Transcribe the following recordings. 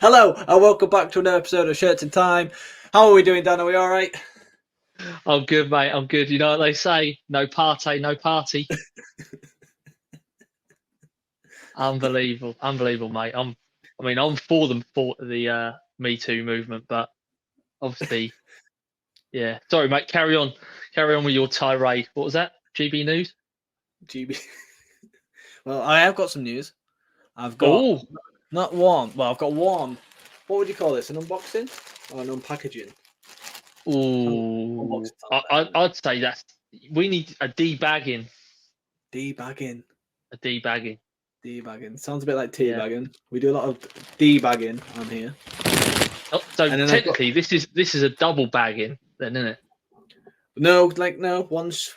Hello and welcome back to another episode of Shirts in Time. How are we doing, Dan? Are we all right? I'm good, mate. I'm good. You know what they say? No party, no party. Unbelievable, unbelievable, mate. I'm for the Me Too movement, but obviously, yeah. Sorry, mate. Carry on with your tirade. What was that? GB News? GB. Well, I have got some news. I've got Oh, not one. Well, I've got one. What would you call this? An unboxing or an unpackaging? oh. Unboxing sounds better. I'd say we need a debagging, Debagging. a debagging. Debagging. Sounds a bit like Yeah. teabagging. We do a lot of debagging on here. Oh, so And then I've got technically, this is a double bagging, then, isn't it? no. Once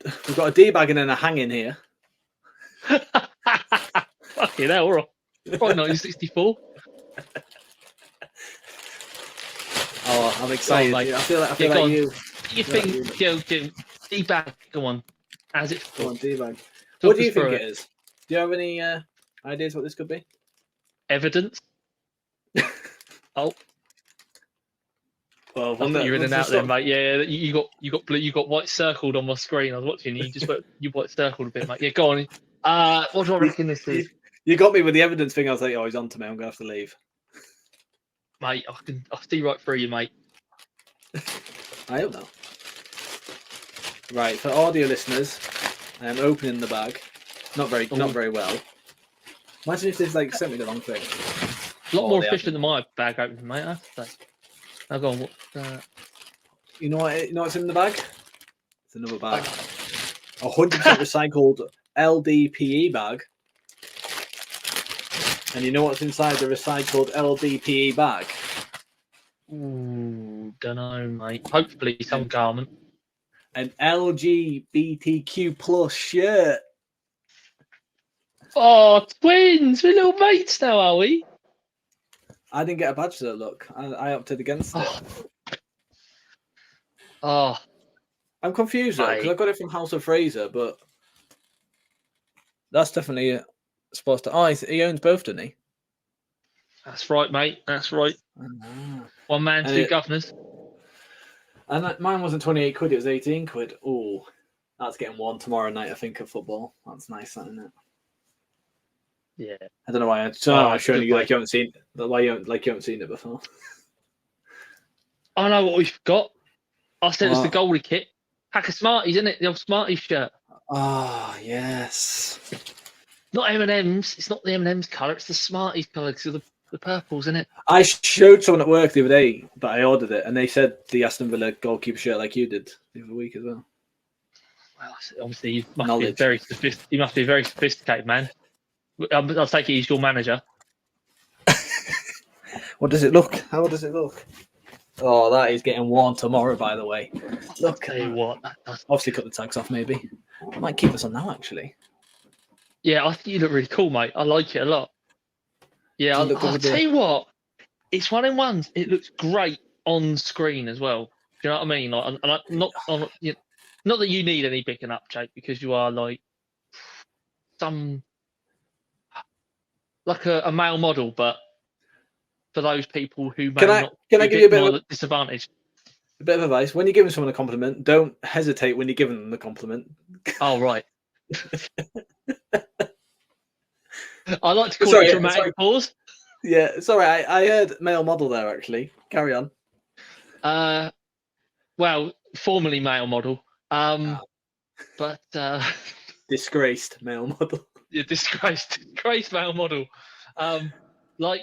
we've got a debagging and a hanging here. Fucking hell, right. Right, 1964. Oh, I'm excited. Mate. I feel like Yeah, go on. you. You think, go, debag, go on. As it Come on, debag. talk What do us you think through it is? Do you have any ideas what this could be? evidence. Oh, Well, I thought you were in and out there, mate. Yeah, you got white circled on my screen. I was watching you. You white circled a bit, mate. Yeah, go on. What do I reckon this is, You got me with the evidence thing. I was like, oh, he's on to me. I'm gonna have to leave. mate? I'll see right through you, mate. I hope not. Right, for audio listeners, I am opening the bag. Not very well. Imagine if this sent me the wrong thing. A lot more they efficient than my bag opening, mate. I have to say. Now go on. What? You know what? You know what's in the bag? It's another bag. Oh. 100% recycled LDPE bag. And you know what's inside the recycled LDPE bag? Ooh, don't know, mate. Hopefully some garment. An LGBTQ plus shirt. Oh, twins! We're little mates now, are we? I didn't get a badge for that look. I opted against it. Oh, I'm confused though, because I got it from House of Fraser, but that's definitely supposed to. Oh, he owns both, doesn't he? that's right, mate. That's right. One man, two governors. And mine wasn't 28 quid, it was 18 quid. Oh, that's getting worn tomorrow night, I think, of football. That's nice, isn't it? Yeah. I don't know why I'm showing you like you haven't seen why you haven't seen it before. I know what we've got. I said it's the goalie kit. Pack of Smarties, isn't it? The old Smarties shirt. Oh, yes. Not M&M's. It's not the M&M's colour. It's the Smarties colour because of the purples, isn't it? I showed someone at work the other day that I ordered it, and they said the Aston Villa goalkeeper shirt like you did the other week as well. Well, obviously, you must be very sophisticated, man. I'll take it he's your manager. What does it look? How does it look? Oh, that is getting worn tomorrow, by the way. Look, I'll tell you what. Obviously, cut the tags off, maybe. I might keep this on now, actually. Yeah, I think you look really cool, mate. I like it a lot. Yeah, I'll tell you what. It's one in ones. It looks great on screen as well. Do you know what I mean? Not that you need any picking up, Jake, because you are like a male model, but for those people who may not can I give you a bit of a disadvantage. A bit of advice: when you're giving someone a compliment, don't hesitate when you're giving them the compliment. Oh right. I like to call it dramatic pause. Yeah, sorry, I heard male model there. Actually, carry on. Well, formerly male model, but disgraced male model. Yeah, disgraced male model. Like,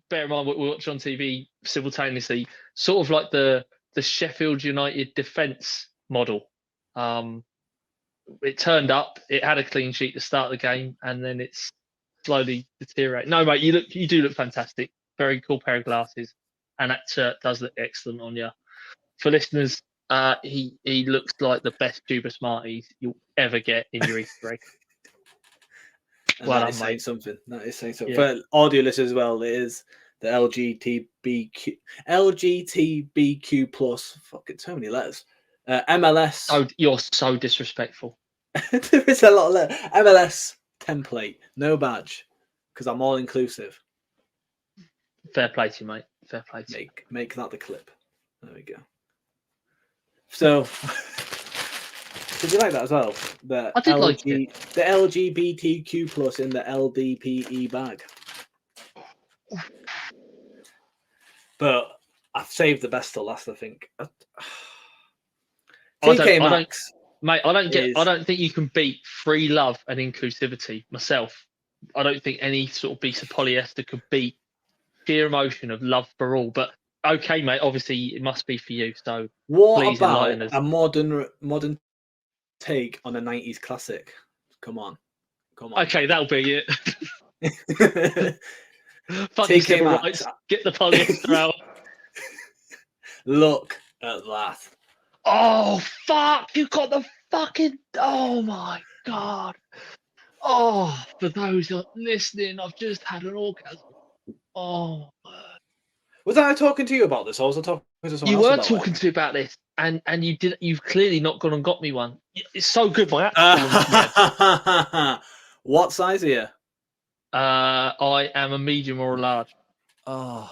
bear in mind what we watch on TV simultaneously, sort of like the Sheffield United defence model. It turned up, it had a clean sheet to start the game, and then it's slowly deteriorated. No, mate, you do look fantastic. Very cool pair of glasses, and that shirt does look excellent on you. For listeners, he looks like the best tube of Smarties you'll ever get in your Easter egg. Well, that is saying something. That is saying something. Yeah. For audio listeners as well, it is the LGBTQ plus. Fucking so many letters. MLS. Oh, you're so disrespectful. There is a lot of letters. MLS template, no badge, because I'm all inclusive. Fair play to you, mate. Fair play to you. Make that the clip. There we go. So, did you like that as well? The I did like it. The LGBTQ plus in the LDPE bag. But I've saved the best till last, I think. TK Maxx. Mate, I don't think you can beat free love and inclusivity myself. I don't think any sort of piece of polyester could beat sheer emotion of love for all. But okay, mate, obviously it must be for you. So what please about enlighten us. a modern take on a 90s classic? Come on. Okay, that'll be it. Fuck TK civil Maxx. rights. Get the polyester out. Look at that. Oh fuck! You got the fucking. Oh my god. Oh, for those who are listening, I've just had an orgasm. Oh. Was I talking to you about this, or was I talking to someone You else were about talking to me about this, and you've clearly not gone and got me one. It's so good, my it? What size are you? I am a medium or a large. Oh.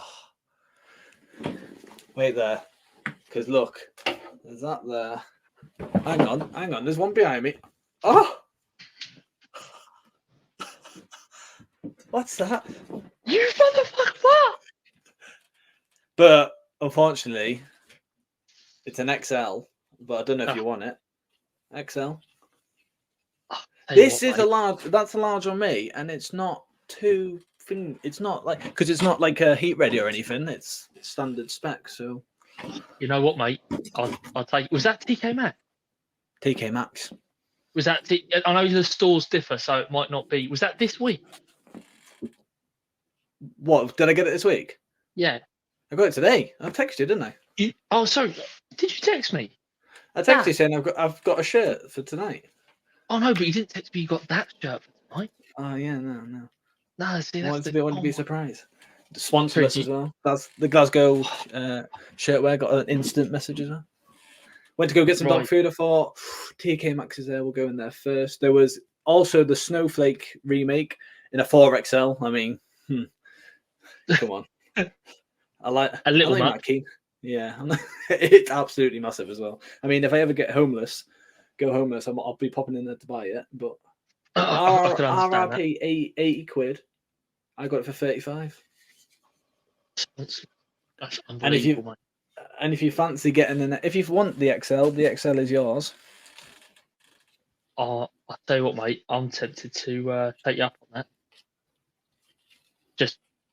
Wait there. Because look, there's that there. Hang on. There's one behind me. Oh! What's that? You motherfucker! What? But unfortunately, it's an XL. But I don't know if you want it. XL. This is a large. That's a large on me, and it's not too thing. It's not like because it's not like a heat ready or anything. It's standard spec. So you know what, mate? I'll take. Was that TK Maxx? TK Maxx. Was that? I know the stores differ, so it might not be. Was that this week? What did I get it this week? Yeah, I got it today. I texted you, didn't I? Oh, sorry. Did you text me? I texted you saying I've got a shirt for tonight. Oh no, but you didn't text me. You got that shirt for tonight. Oh yeah, no. No, see, that's I wanted to be surprised. Sponsorless as well. That's the Glasgow shirtwear got an instant message as well. Went to go get some dog food. I thought TK Maxx is there. We'll go in there first. There was also the Snowflake remake in a 4XL. I mean, come on. I like that key. Yeah, it's absolutely massive as well. I mean, if I ever go homeless, I'll be popping in there to buy it. But RRP 80 quid. I got it for 35. That's unbelievable, and if you fancy getting if you want the XL is yours. Oh, I'll tell you what, mate. I'm tempted to take you up on that.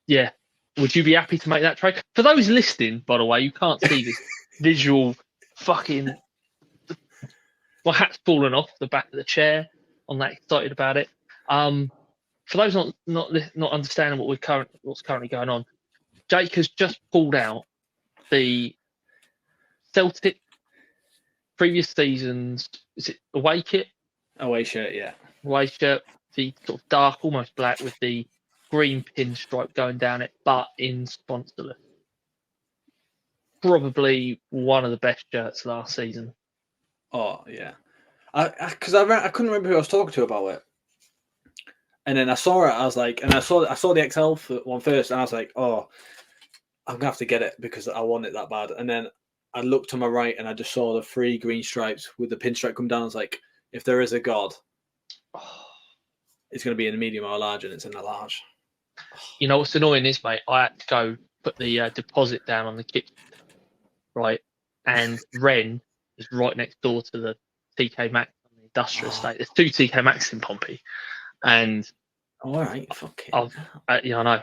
Yeah. Would you be happy to make that trade? For those listening, by the way, you can't see this visual fucking. My hat's fallen off the back of the chair. I'm that excited about it. For those not understanding what's currently going on, Jake has just pulled out the Celtic previous season's. Is it away kit? Away shirt, yeah. Away shirt, the sort of dark, almost black with the green pinstripe going down it, but in sponsorless. Probably one of the best shirts last season. Oh yeah, because I couldn't remember who I was talking to about it, and then I saw it. I was like, and I saw the XL one first, and I was like, oh, I'm gonna have to get it because I want it that bad. And then I looked to my right, and I just saw the 3 green stripes with the pinstripe come down. I was like, if there is a God, it's gonna be in a medium or a large, and it's in a large. You know what's annoying is, mate, I had to go put the deposit down on the kitchen, right? And Ren is right next door to the TK Maxx on the industrial estate. There's 2 TK Maxx in Pompey, and all right, fuck it. I know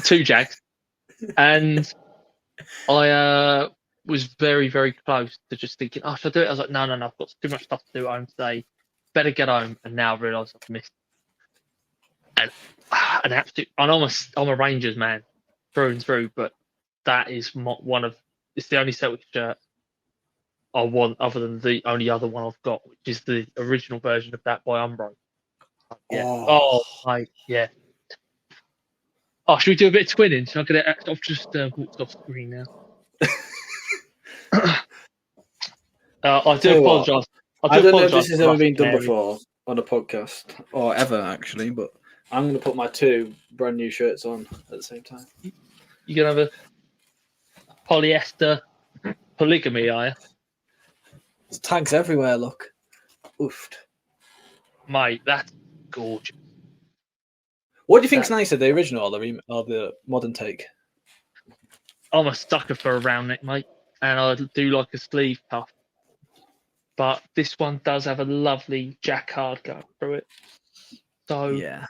2 Jags, and I was very, very close to just thinking, oh, should I do it? I was like, no, I've got too much stuff to do at home today. Better get home. And now I realise I've missed it. And an absolute. I'm a Rangers man through and through, but that is it's the only Celtic shirt I want, other than the only other one I've got, which is the original version of that by Umbro. Yeah. Yeah. Oh, should we do a bit of twinning? Should I get it? I've just walked off screen now. I do apologise. I don't know if this has ever been done before on a podcast, or ever actually, but I'm going to put my 2 brand new shirts on at the same time. You're gonna have a polyester polygamy, are you? There's tags everywhere. Look, oofed. Mate, that's gorgeous. What do you think's nicer, the original or the modern take? I'm a sucker for a round neck, mate, and I do like a sleeve cuff. But this one does have a lovely jacquard going through it. So Yeah,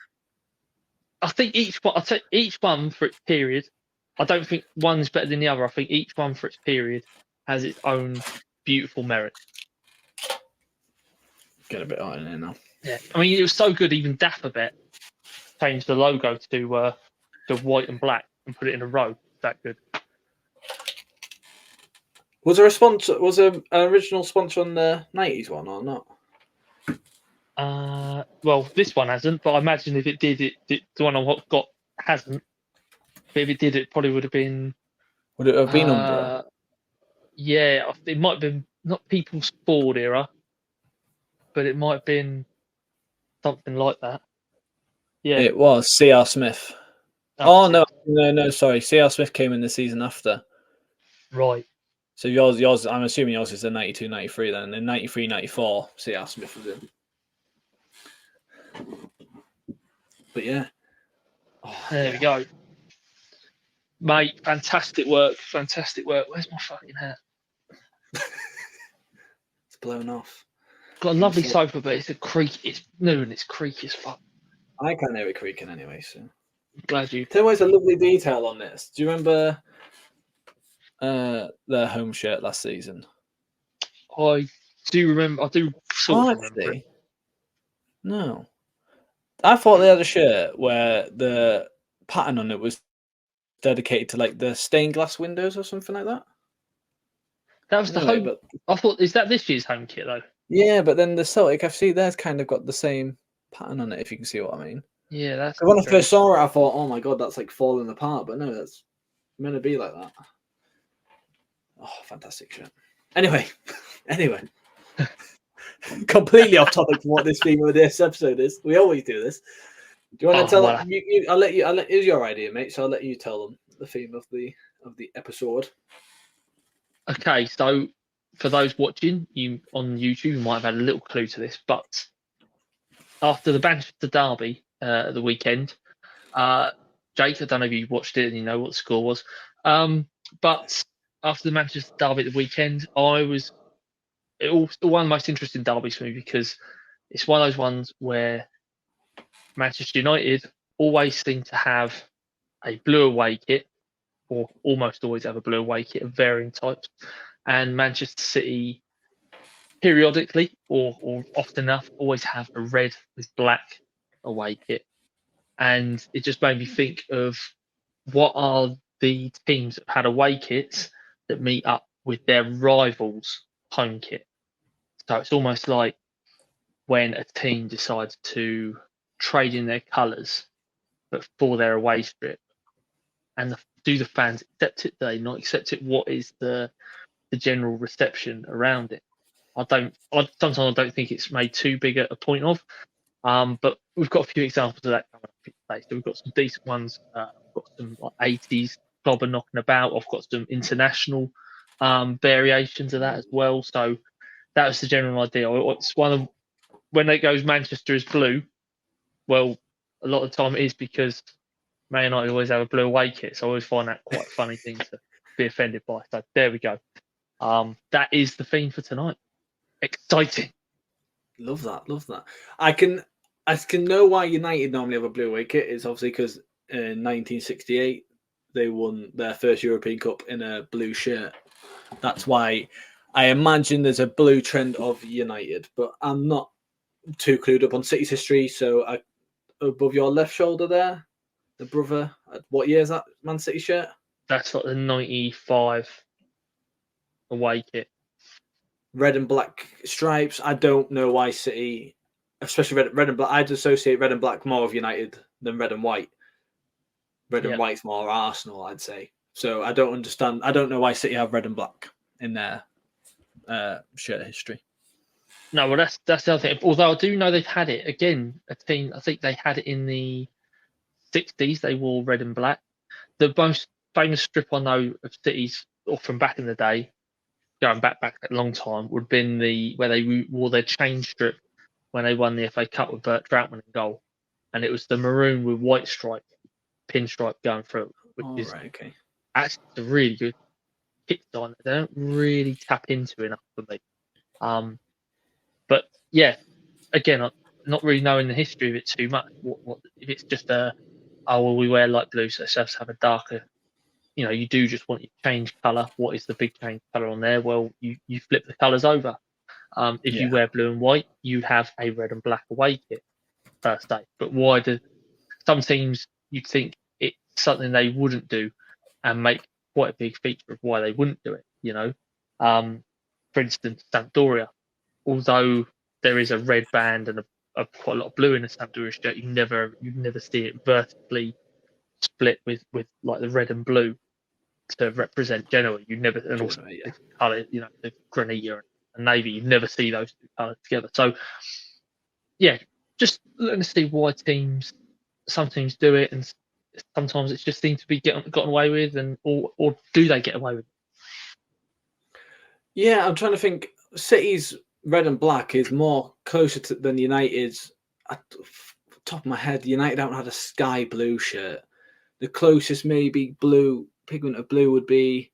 I think I'll take each one for its period. I don't think one's better than the other. I think each one for its period has its own beautiful merit. get a bit hot in there now. Yeah, I mean, it was so good. Even Dapperbet changed the logo to white and black and put it in a row. That good. Was there a sponsor? Was there an original sponsor on the 90s one or not? Well, this one hasn't, but I imagine if it did, the one I got hasn't. But if it did, it probably would have been. Would it have been Umbro? Yeah, it might have been not People's Sport era, but it might have been something like that. Yeah, It was C.R. Smith. Oh, no, sorry. C.R. Smith came in the season after. Right. So yours. I'm assuming yours is the 92-93 then. In 93-94, C.R. Smith was in. But yeah. There we go. Mate, fantastic work. Where's my fucking hat? It's blown off. Got a lovely sofa, but it's a creak. It's new and it's creaky as fuck. I can't hear it creaking anyway, so. I'm glad you. Tell me what's a lovely detail on this. Do you remember their home shirt last season? I do remember. I do sort of remember it. No. I thought they had a shirt where the pattern on it was dedicated to like the stained glass windows or something like that. That was the home. But... I thought, is that this year's home kit though? Yeah, but then the Celtic FC, theirs kind of got the same pattern on it, if you can see what I mean. Yeah, that's. When I first saw it, I thought, oh my god, that's like falling apart. But no, that's meant to be like that. Oh, fantastic shirt. Anyway. Completely off topic from what this theme of this episode is. We always do this. Do you want to tell them? I'll let you. It's your idea, mate. So I'll let you tell them the theme of the episode. Okay, so for those watching you on YouTube, you might have had a little clue to this, but after the Manchester derby at the weekend, Jake, I don't know if you watched it and you know what the score was, but after the Manchester derby at the weekend, it was one of the most interesting derbies for me because it's one of those ones where Manchester United always seem to have a blue away kit, or almost always have a blue away kit of varying types, and Manchester City periodically, or often enough, always have a red with black away kit. And it just made me think of what are the teams that had away kits that meet up with their rivals' home kit. So it's almost like when a team decides to trade in their colours, but for their away strip. And do the fans accept it? Do they not accept it? What is the general reception around it? Sometimes I don't think it's made too big a point of. But we've got a few examples of that coming up today. So we've got some decent ones. I've got some like 80s clobber knocking about. I've got some international variations of that as well. So that was the general idea. It's one of when it goes Manchester is blue. Well, a lot of the time it is because Man United always have a blue away kit. So I always find that quite a funny thing to be offended by. So there we go. That is the theme for tonight. Exciting. Love that. I can know why United normally have a blue away kit. It's obviously because in 1968 they won their first European Cup in a blue shirt. That's why I imagine there's a blue trend of United, but I'm not too clued up on City's history. So above your left shoulder there, the brother, what year is that Man City shirt? That's like the 95 away kit. Red and black stripes. I don't know why City, especially red and black. I'd associate red and black more with United than red and white. Red and white's more Arsenal, I'd say. So I don't understand. I don't know why City have red and black in their shirt history. No, well, that's the other thing. Although I do know they've had it again. A team, I think they had it in the 60s. They wore red and black. The most famous strip I know of City's, or from back in the day, going back a long time, would have been where they wore their change strip when they won the FA Cup with Bert Troutman in goal, and it was the maroon with white stripe, pinstripe going through, which is okay. actually a really good kit design. They don't really tap into enough for me. But yeah, again, I'm not really knowing the history of it too much. What if it's just we wear light blue, so let's just have a darker. You do just want to change colour. What is the big change colour on there? Well, you flip the colours over. If you wear blue and white, you have a red and black away kit per se. But why do some teams, you'd think it's something they wouldn't do and make quite a big feature of why they wouldn't do it, for instance, Sampdoria, although there is a red band and quite a lot of blue in the Sampdoria shirt, you never see it vertically split with like the red and blue to represent Genoa. You never, and also the colour, the Granita and navy, you never see those two colours together. So yeah, just letting us see why some teams do it, and sometimes it just seems to be gotten away with, or do they get away with it? Yeah, I'm trying to think. City's red and black is more closer than United's. At the top of my head, United haven't had a sky blue shirt. The closest maybe pigment of blue would be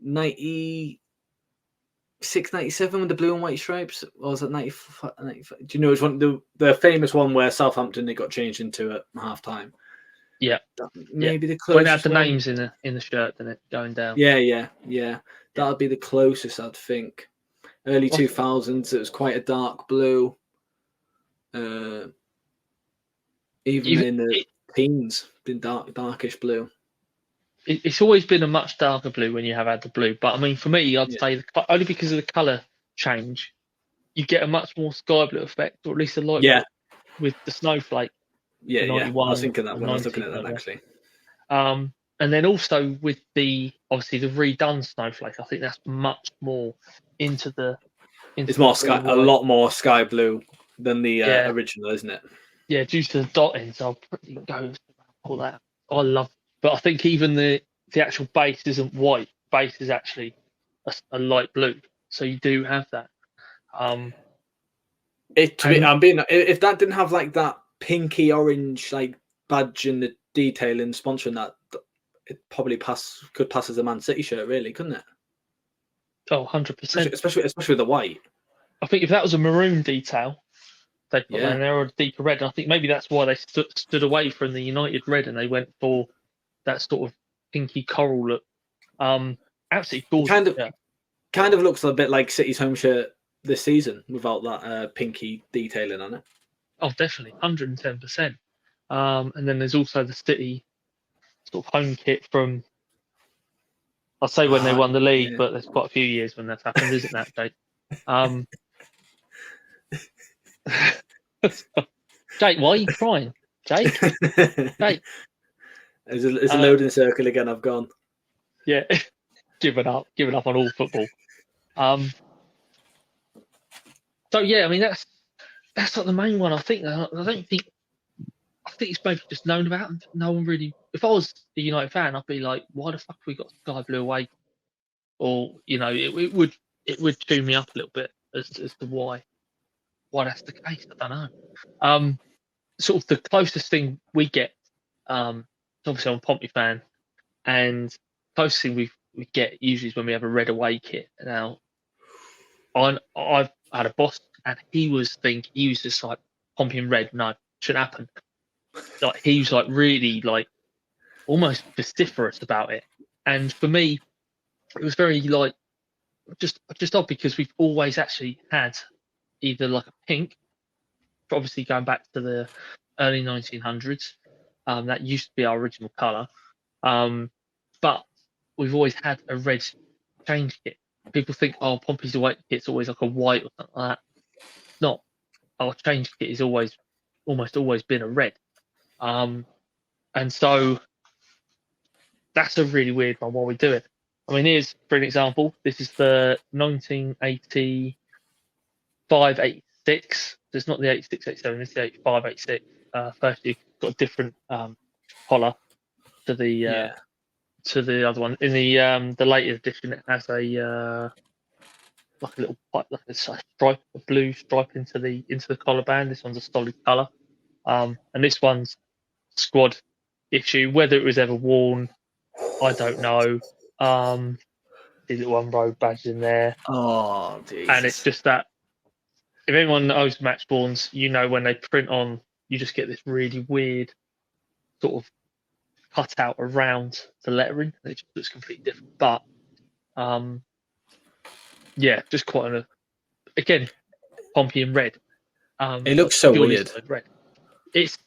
96, 97 with the blue and white stripes. Or was it 95? Do you know which one? The famous one where Southampton, it got changed into at half time. Yeah, maybe the closest. When it had the names in the shirt, then it going down. Yeah. That'd be the closest, I'd think. Early 2000s, it was quite a dark blue. Even in the teens, been darkish blue. It's always been a much darker blue when you have had the blue. But I mean, for me, I'd say only because of the colour change, you get a much more sky blue effect, or at least a light blue with the snowflake. Yeah. I was thinking that when I was looking at that actually. And then also with obviously the redone snowflake, I think that's much more into it's more sky, a lot more sky blue than the original, isn't it? Yeah, due to the dotting, so I'll pretty go all that. I love, but I think even the actual base isn't white. Base is actually a light blue, so you do have that. If that didn't have like that pinky orange like badge and the detailing sponsoring that, it probably could pass as a Man City shirt, really, couldn't it? Oh, 100%. Especially with the white. I think if that was a maroon detail, they put that in there, or a deeper red. And I think maybe that's why they stood away from the United red and they went for that sort of pinky coral look. Absolutely gorgeous. Kind of looks a bit like City's home shirt this season without that pinky detailing on it. Oh, definitely, 110%. And then there's also the City sort of home kit from, I'll say when they won the league, but there's quite a few years when that's happened, isn't that, Jake? Jake, why are you crying? Jake? It's a loading circle again, I've gone. Yeah, giving up on all football. So yeah, I mean that's not the main one. I think it's maybe just known about, and no one really. If I was a United fan, I'd be like, why the fuck have we got sky blue away? Or it would tune me up a little bit as to why that's the case. I don't know. Sort of the closest thing we get, obviously I'm a Pompey fan, and closest thing we get usually is when we have a red away kit. Now, I've had a boss, and he was just like, Pompey in red, no, shouldn't happen. Like he was like really like almost vociferous about it, and for me, it was very like just odd because we've always actually had either like a pink, obviously going back to the early 1900s, that used to be our original colour, but we've always had a red change kit. People think, oh, Pompey's away kit's always like a white or something like that. Not. Our change kit is almost always been a red. And so that's a really weird one. Why we do it? I mean, here's for an example. This is the 1985-86. It's not the 86-87. It's the 85-86. First, you've got a different collar to the to the other one. In the later edition, it has a like a little like a stripe, a blue stripe into the collarband. This one's a solid colour, and this one's squad issue. Whether it was ever worn, I don't know. The little Umbro badge in there, Oh, Jesus. and it's just that if anyone knows match spawns, you know when they print on, you just get this really weird sort of cut out around the lettering. It just looks completely different. But yeah, just quite again, Pompey in red. It looks so weird. Red. It's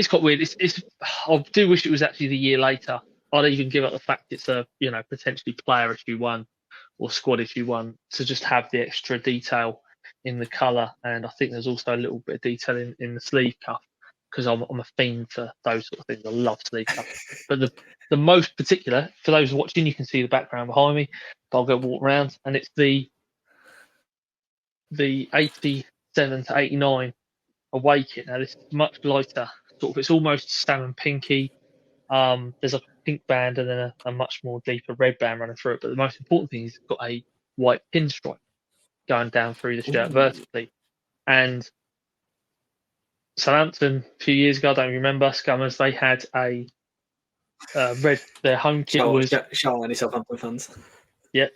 quite weird. I do wish it was actually the year later. I'd even give up the fact it's a potentially player issue 1 or squad issue 1 to just have the extra detail in the colour, and I think there's also a little bit of detail in the sleeve cuff, because I'm a fiend for those sort of things. I love sleeve cuff. But the most particular, for those watching, you can see the background behind me, but I'll go walk around, and it's the 87 to 89 away kit. Now this is much lighter, sort of. It's almost salmon pinky. There's like a pink band and then a much more deeper red band running through it. But the most important thing is it's got a white pinstripe going down through the shirt vertically. And Southampton a few years ago, I don't remember, Scummers, they had a red. Their home kit was. Shout out any Southampton fans. Yeah,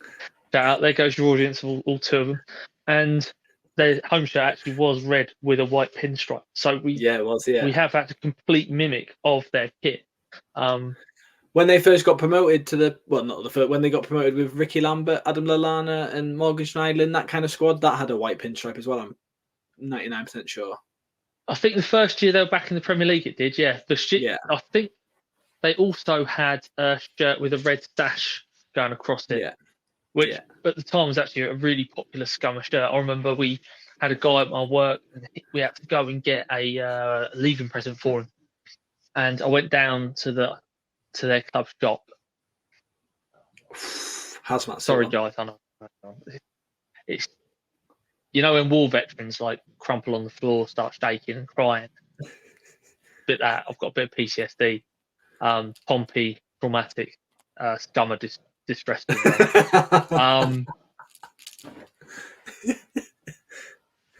shout out. There goes your audience, all 2 of them. And their home shirt actually was red with a white pinstripe. So we have had a complete mimic of their kit. When they first got promoted to when they got promoted with Ricky Lambert, Adam Lallana, and Morgan Schneidlin, that kind of squad, that had a white pinstripe as well. I'm 99% sure. I think the first year they were back in the Premier League, it did. Yeah, I think they also had a shirt with a red sash going across it. Yeah. Which at the time was actually a really popular Scummer shirt. I remember we had a guy at my work, and we had to go and get a leaving present for him. And I went down to their club shop. How's that? Sorry, guys, I know. It's when war veterans like crumple on the floor, start shaking and crying. Bit that I've got a bit of PTSD. Pompey, traumatic, Scummer distressed.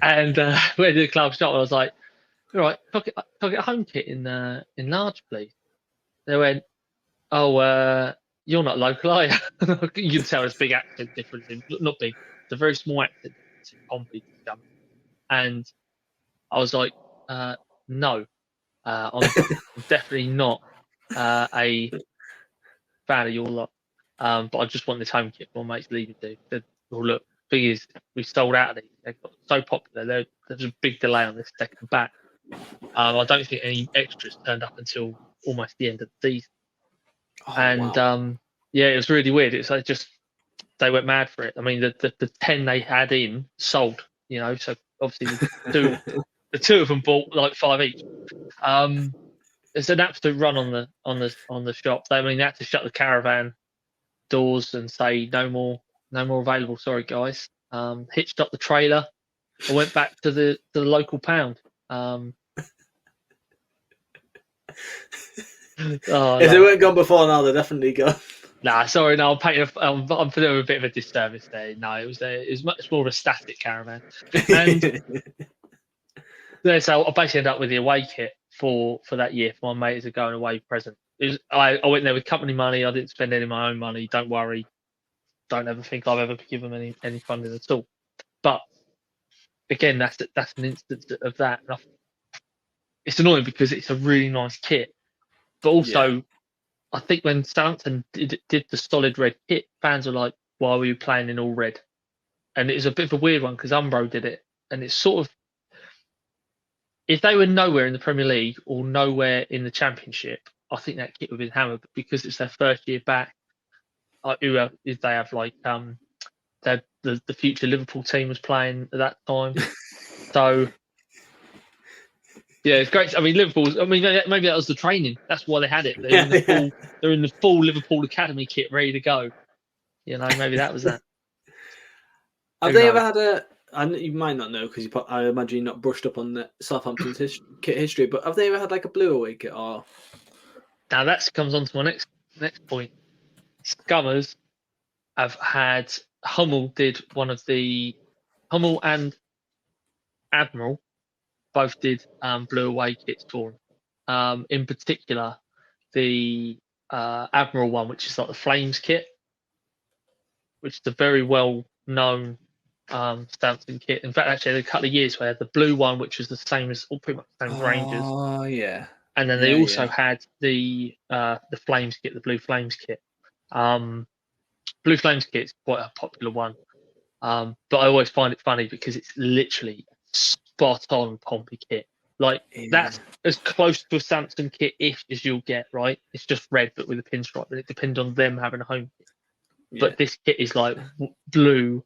And we went to the club shop, and I was like, "All right, can I get a home kit in large, please?" They went, "Oh, you're not local, are you?" You can tell there's big accent difference. Not big, it's a very small accent to Pompey. And I was like, "No, I'm definitely not a fan of your lot. But I just want this home kit for my mates leaving to." Said, "Well, look, thing is, we sold out of these. They got so popular. There's a big delay on this second back. I don't think any extras turned up until almost the end of the season." Wow. It was really weird. It's like they went mad for it. I mean, the 10 they had in sold. So obviously the two of them bought like 5 each. It's an absolute run on the shop. They had to shut the caravan doors and say no more available. Sorry, guys. Hitched up the trailer. I went back to the local pound. If they weren't gone before now, they're definitely gone. Nah, sorry. No, I'm putting a bit of a disservice there. No, it was much more of a static caravan. And so I basically ended up with the away kit for that year for my mate as a going away present. I went there with company money. I didn't spend any of my own money. Don't worry. Don't ever think I've ever given them any funding at all. But again, that's an instance of that. And it's annoying because it's a really nice kit, but also I think when Southampton did the solid red kit, fans were like, "Why were you playing in all red?" And it was a bit of a weird one because Umbro did it, and it's sort of, if they were nowhere in the Premier League or nowhere in the Championship, I think that kit would have been hammered. But because it's their first year back, if they have like the future Liverpool team was playing at that time, so yeah, it's great. I mean, Liverpool. I mean, maybe that was the training. That's why they had it. They're in the full Liverpool academy kit, ready to go. Maybe that was that. Have they ever had a? And you might not know because I imagine you're not brushed up on the Southampton's kit history. But have they ever had like a blue away kit? Or now that comes on to my next point. Scummers have had Hummel did one of the Hummel and Admiral both did blue away kits for them. In particular, the Admiral one, which is like the Flames kit, which is a very well known Stanton kit. In fact, actually, a couple of years where the blue one, which was the same as all pretty much the same as Rangers, Oh yeah. and then they also had the Flames kit, the Blue Flames kit. Blue Flames kit is quite a popular one, but I always find it funny because it's literally spot on Pompey kit. Like that's as close to a Samson kit as you'll get, right? It's just red but with a pinstripe, but it depends on them having a home kit. Yeah. But this kit is like blue,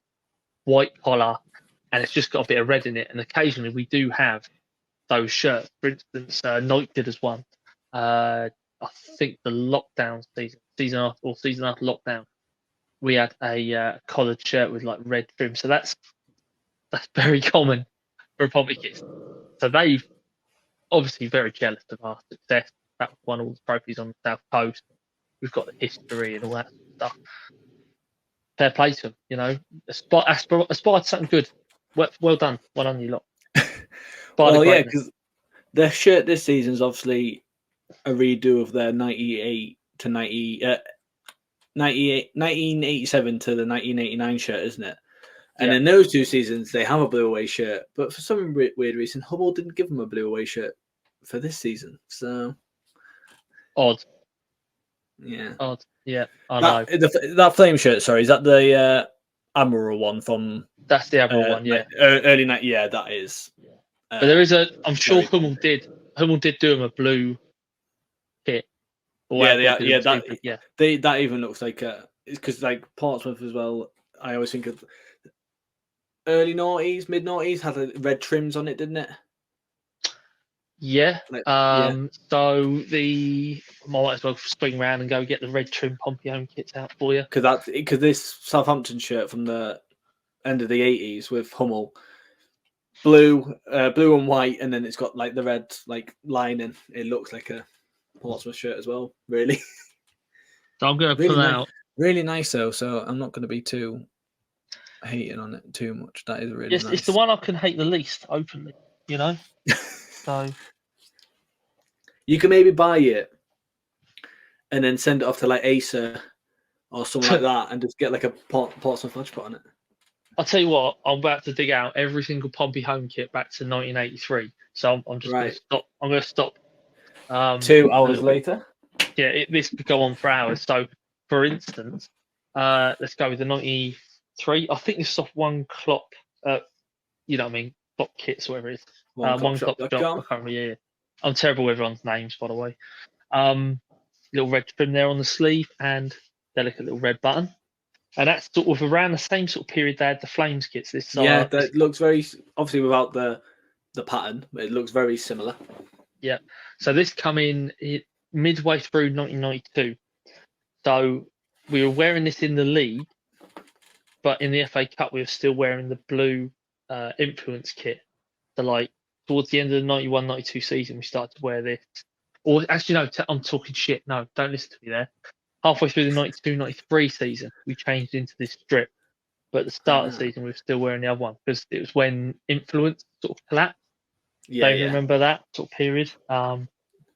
white collar, and it's just got a bit of red in it. And occasionally we do have those shirts. For instance, Nike did as one. I think the lockdown season after lockdown, we had a collared shirt with like red trim. So that's very common for a Pompey kit. So they've obviously very jealous of our success. That won all the trophies on the South Coast. We've got the history and all that stuff. Fair play to them, you know. Aspire to something good. Well done. Well done, you lot. Well, yeah, because their shirt this season is obviously a redo of their 1987 to the 1989 shirt, isn't it? And in those 2 seasons, they have a blue away shirt. But for some weird reason, Hummel didn't give them a blue away shirt for this season. So odd. Yeah. Odd. Yeah, I know. That flame shirt, sorry, is that the Admiral one from... That's the Admiral one, yeah. Early night, yeah, that is. But there is I'm sure Hummel did do him a blue kit. That even looks like it's because like Portsmouth as well. I always think of early noughties, mid noughties had red trims on it, didn't it? Yeah. So I might as well swing around and go get the red trim Pompey home kits out for you. Because this Southampton shirt from the end of the 80s with Hummel, blue and white, and then it's got like the red like lining. It looks like a Portsmouth shirt as well, really. So I'm going to pull out. Really nice though, so I'm not going to be too hating on it too much. That is really nice. It's the one I can hate the least openly, you know. So you can maybe buy it and then send it off to like Acer or something like that, and just get like a Portsmouth fudge put on it. I'll tell you what, I'm about to dig out every single Pompey home kit back to 1983. So I'm just going to stop. I'm going to stop. 2 hours later. Yeah, this could go on for hours. So, for instance, let's go with the 93. I think this is off One Clock. You know what I mean? Clock kits, whatever it is. One Clock Shop. I can't remember. I'm terrible with everyone's names, by the way. Little red trim there on the sleeve and delicate little red button. And that's sort of around the same sort of period they had the Flames kits. That looks very, obviously without the pattern, but it looks very similar. Yeah. So this come in midway through 1992. So we were wearing this in the league, but in the FA Cup we were still wearing the blue influence kit. So like towards the end of the 91-92 season, we started to wear this. Or actually, no, I'm talking shit. No, don't listen to me there. Halfway through the 92-93 season, we changed into this strip. But at the start of the season, we were still wearing the other one because it was when influence sort of collapsed. Yeah, don't remember that sort of period.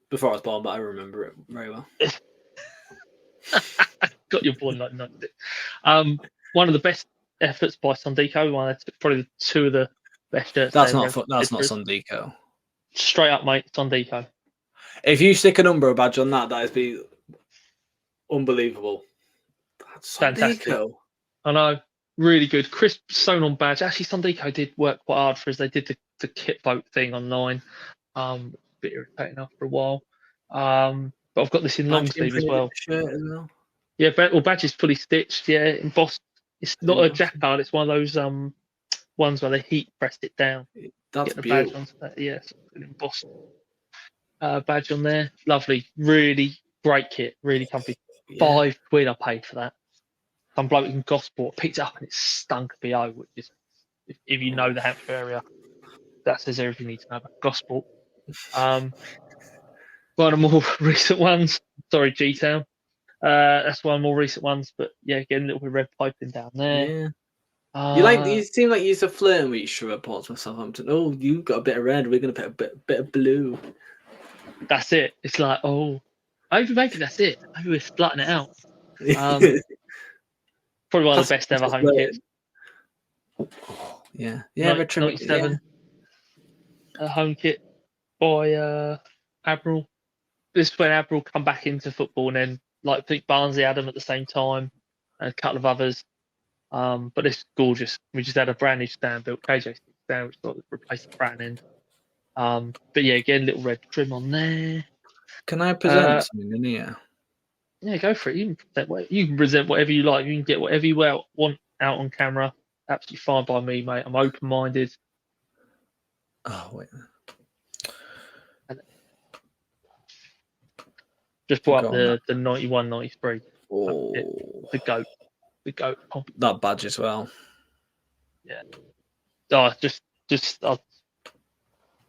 Before I was born, but I remember it very well. Got your born like 96. One of the best efforts by Sondico. Probably 2 of the best shirts. That's not Sondico. Straight up, mate, Sondico. If you stick a number badge on that would be unbelievable. That's fantastic. I know, really good. Crisp sewn on badge. Actually, Sondico did work quite hard for us. They did the kit vote thing online. A bit irritating after a while. But I've got this in long sleeve as well. Shirt as well. Yeah, badge is fully stitched. Yeah, embossed. It's not a jacquard. It's one of those ones where they heat pressed it down. That's get the beautiful. badge onto that. Yes, an embossed badge on there. Lovely, really great kit. Really comfy. Yeah. £5 I paid for that. Some bloke in Gosport picked it up and it stunk of BO, which is, if you know the Hampshire area, that says everything you need to know about Gosport. One of the more recent ones, sorry, G-Town. That's one of the more recent ones, but yeah, again, a little bit of red piping down there. Yeah. You seem like you used to flirt with each other at Portsmouth, Southampton. Oh, you got a bit of red. We're gonna put a bit of blue. That's it. It's like, oh, maybe that's it. Maybe we're splitting it out. Probably one of the best ever home kits. Yeah, 97 home kit by Admiral. This is when Admiral come back into football, and then like I think Barnsley had them at the same time, and a couple of others. But it's gorgeous. We just had a brand new stand built, KJ stand, which sort of replaced the brand end. But yeah, again, little red trim on there. Can I present something in here? Yeah, go for it. You can present whatever you like. You can get whatever you want out on camera. Absolutely fine by me, mate. I'm open-minded. Oh wait. Just put up the 91, 93. Oh, the goat. That badge as well. Yeah. Oh,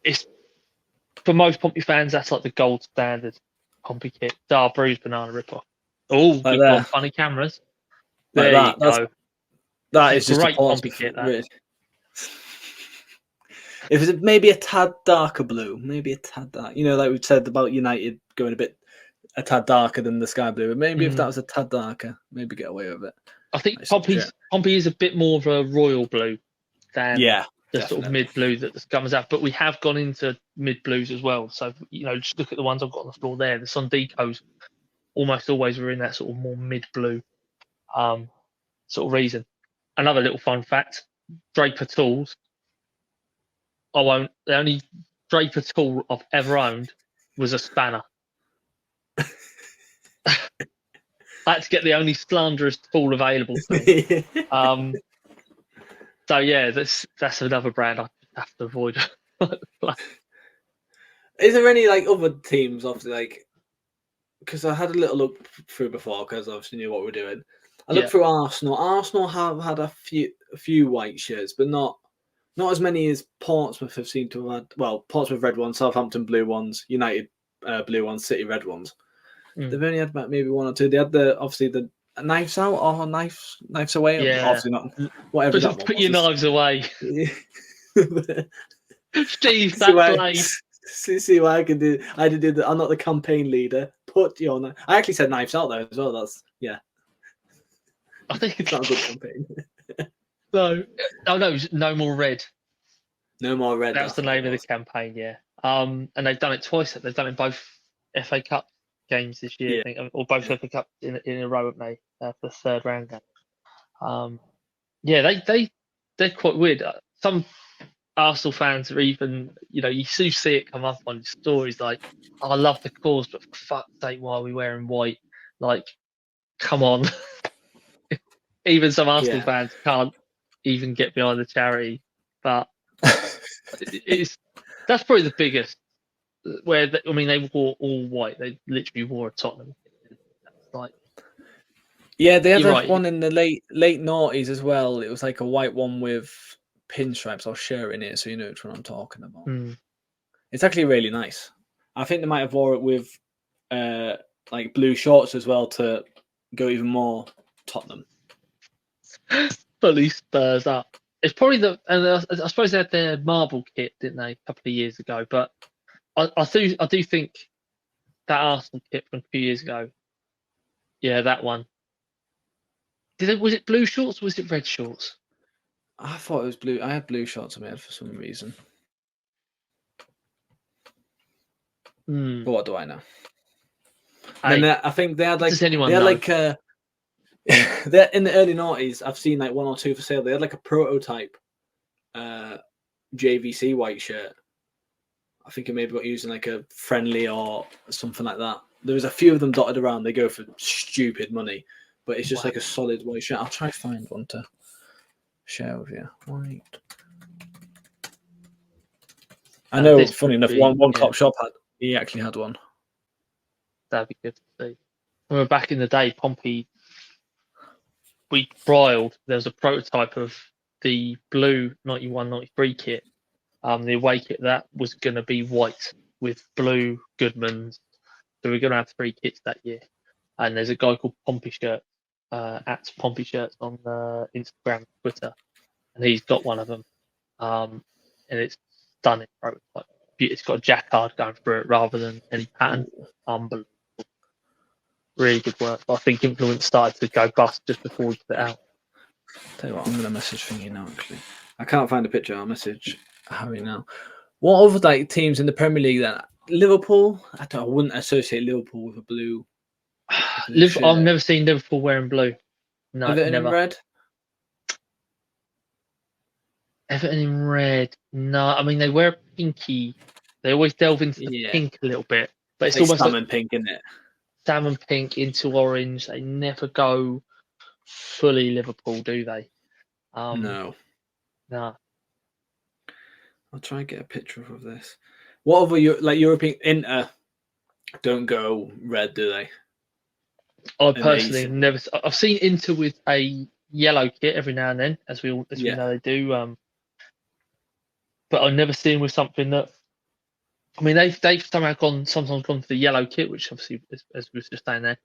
it's for most Pompey fans. That's like the gold standard Pompey kit. Bruised banana ripper. Oh, like we've got funny cameras. There you go. That is just great a Pompey kit. If it's maybe a tad darker blue, maybe a tad dark. You know, like we've said about United going a tad darker than the sky blue. Maybe if that was a tad darker, maybe get away with it. I think Pompey is a bit more of a royal blue than the sort of mid blue that the Gunners have. But we have gone into mid blues as well. So just look at the ones I've got on the floor there. The Sondicos almost always were in that sort of more mid blue sort of reason. Another little fun fact: Draper tools. The only Draper tool I've ever owned was a spanner. I had to get the only slanderous tool available to me. So yeah, that's another brand I have to avoid. Is there any like other teams, obviously, because I had a little look through before because I obviously knew what we're doing. I looked through Arsenal. Arsenal have had a few white shirts, but not as many as Portsmouth have seemed to have had. Well, Portsmouth red ones, Southampton blue ones, United blue ones, City red ones. They've only had about maybe one or two. They had the knives out or knives away. Yeah, obviously not. Whatever that one put your knives away. Steve, see what I can do. I did do that. I'm not the campaign leader. Put your knife. I actually said knives out there as well. That's I think it's not a good campaign. No more red. No more red. That's the name of the campaign. Yeah. And they've done it twice. They've done it in both FA Cup games this year, I think, or both FA Cup in a row, haven't they? For the third round game. They're quite weird. Some Arsenal fans are even, you do see it come up on stories like, I love the cause, but for fuck's sake, why are we wearing white? Like, come on. Even some Arsenal fans can't even get behind the charity, but that's probably the biggest. They wore all white. They literally wore a Tottenham. They had one in the late noughties as well. It was like a white one with pinstripes or shirt in it, so you know which one I'm talking about. It's actually really nice. I think they might have wore it with like blue shorts as well to go even more Tottenham. Fully Spurs up. It's probably I suppose they had their marble kit, didn't they, a couple of years ago? But I do think that Arsenal kit from a few years ago. Yeah, that one. Was it blue shorts or was it red shorts? I thought it was blue. I had blue shorts on my head for some reason. But what do I know? And I think they had like they're in the early noughties. I've seen like one or two for sale. They had like a prototype JVC white shirt. I think it maybe got used in like a friendly or something like that. There was a few of them dotted around. They go for stupid money, but it's just like a solid white shirt. I'll try to find one to share with you. White. I know. Funny enough, one Cop Shop he actually had one. That'd be good to see. Remember back in the day, Pompey, we trialled. There was a prototype of the blue 91-93 kit. The away kit that was going to be white with blue Goodmans. So we're going to have 3 kits that year. and there's a guy called Pompey Shirt at Pompey Shirts on Instagram, Twitter, and he's got one of them, and it's stunning, bro. It's got a jacquard going through it rather than any pattern. Unbelievable. Really good work. But I think Influence started to go bust just before we put it out. Tell you what, I'm going to message Thingy now, actually. I can't find a picture. I'll message Harry now. What other teams in the Premier League then? Liverpool? I wouldn't associate Liverpool with a blue. I've never seen Liverpool wearing blue. No, Everton never. in red? Everton in red. No, I mean, they wear pinky. They always delve into the pink a little bit. But it's almost salmon pink, isn't it? Salmon pink into orange. They never go fully Liverpool, do they? No. No. I'll try and get a picture of this. What other European Inter don't go red, do they? I personally never. I've seen Inter with a yellow kit every now and then, as we know they do. But I've never seen with something that. I mean, they've somehow sometimes gone for the yellow kit, which obviously, as we were just saying there,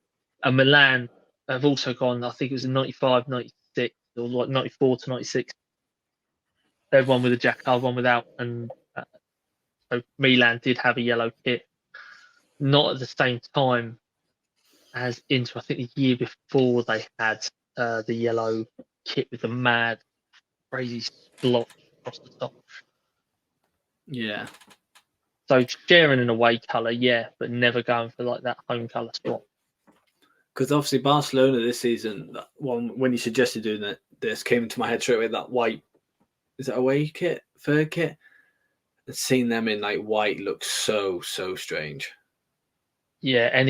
and Milan have also gone. I think it was in 95, 96, or like 94 to 96. They had one with a jacquard, one without, and so Milan did have a yellow kit, not at the same time as Inter. I think the year before they had the yellow kit with the mad, crazy splotch across the top. Yeah. So sharing an away colour, yeah, but never going for like that home colour spot. Because obviously Barcelona this season, that one when you suggested doing this came into my head straight away. That white, is it away kit, third kit? And seeing them in like white looks so strange. Yeah,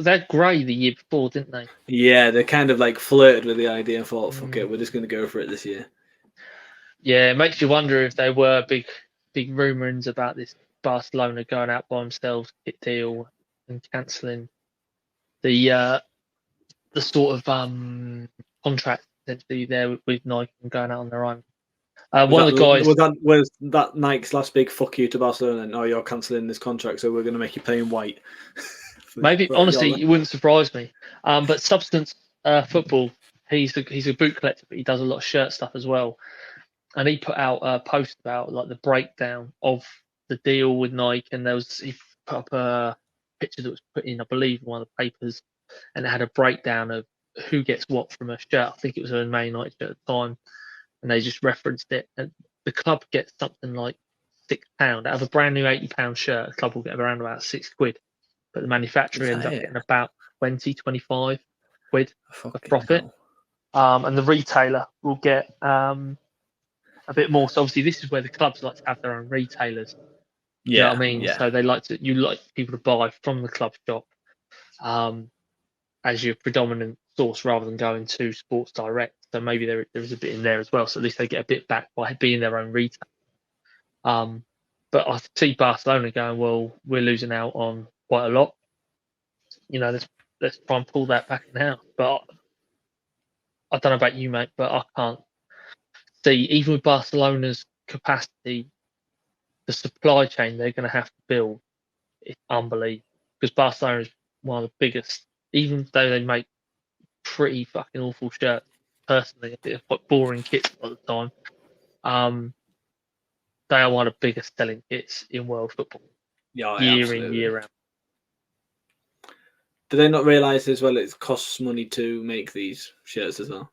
they're grey the year before, didn't they? Yeah, they kind of like flirted with the idea and thought, fuck it, we're just going to go for it this year. Yeah, it makes you wonder if there were big rumours about this Barcelona going out by themselves, kit deal, and cancelling the sort of contract essentially there with Nike and going out on their own. One of the guys was that Nike's last big fuck you to Barcelona. And, you're cancelling this contract, so we're going to make you play in white. Maybe honestly, it wouldn't surprise me. But Substance Football, he's a boot collector, but he does a lot of shirt stuff as well. And he put out a post about like the breakdown of the deal with Nike, and he put up a picture that was put in, I believe, one of the papers, and it had a breakdown of who gets what from a shirt. I think it was a Man United shirt at the time, and they just referenced it. And the club gets something like £6 out of a brand new £80 shirt. The club will get around about £6, but the manufacturer ends up getting about 25 quid of profit, and the retailer will get a bit more. So obviously, this is where the clubs like to have their own retailers. Yeah, you know what I mean. Yeah. So they like people to buy from the club shop as your predominant source rather than going to Sports Direct. So maybe there is a bit in there as well. So at least they get a bit back by being their own retail. But I see Barcelona going, well, we're losing out on quite a lot. Let's try and pull that back now. But I don't know about you, mate, but I can't see, even with Barcelona's capacity, the supply chain they're going to have to build is unbelievable. Because Barcelona is one of the biggest, even though they make pretty fucking awful shirts, personally, it's quite boring kits at the time. They are one of the biggest selling kits in world football. Yeah, year in, year out. Do they not realise as well it costs money to make these shirts as well?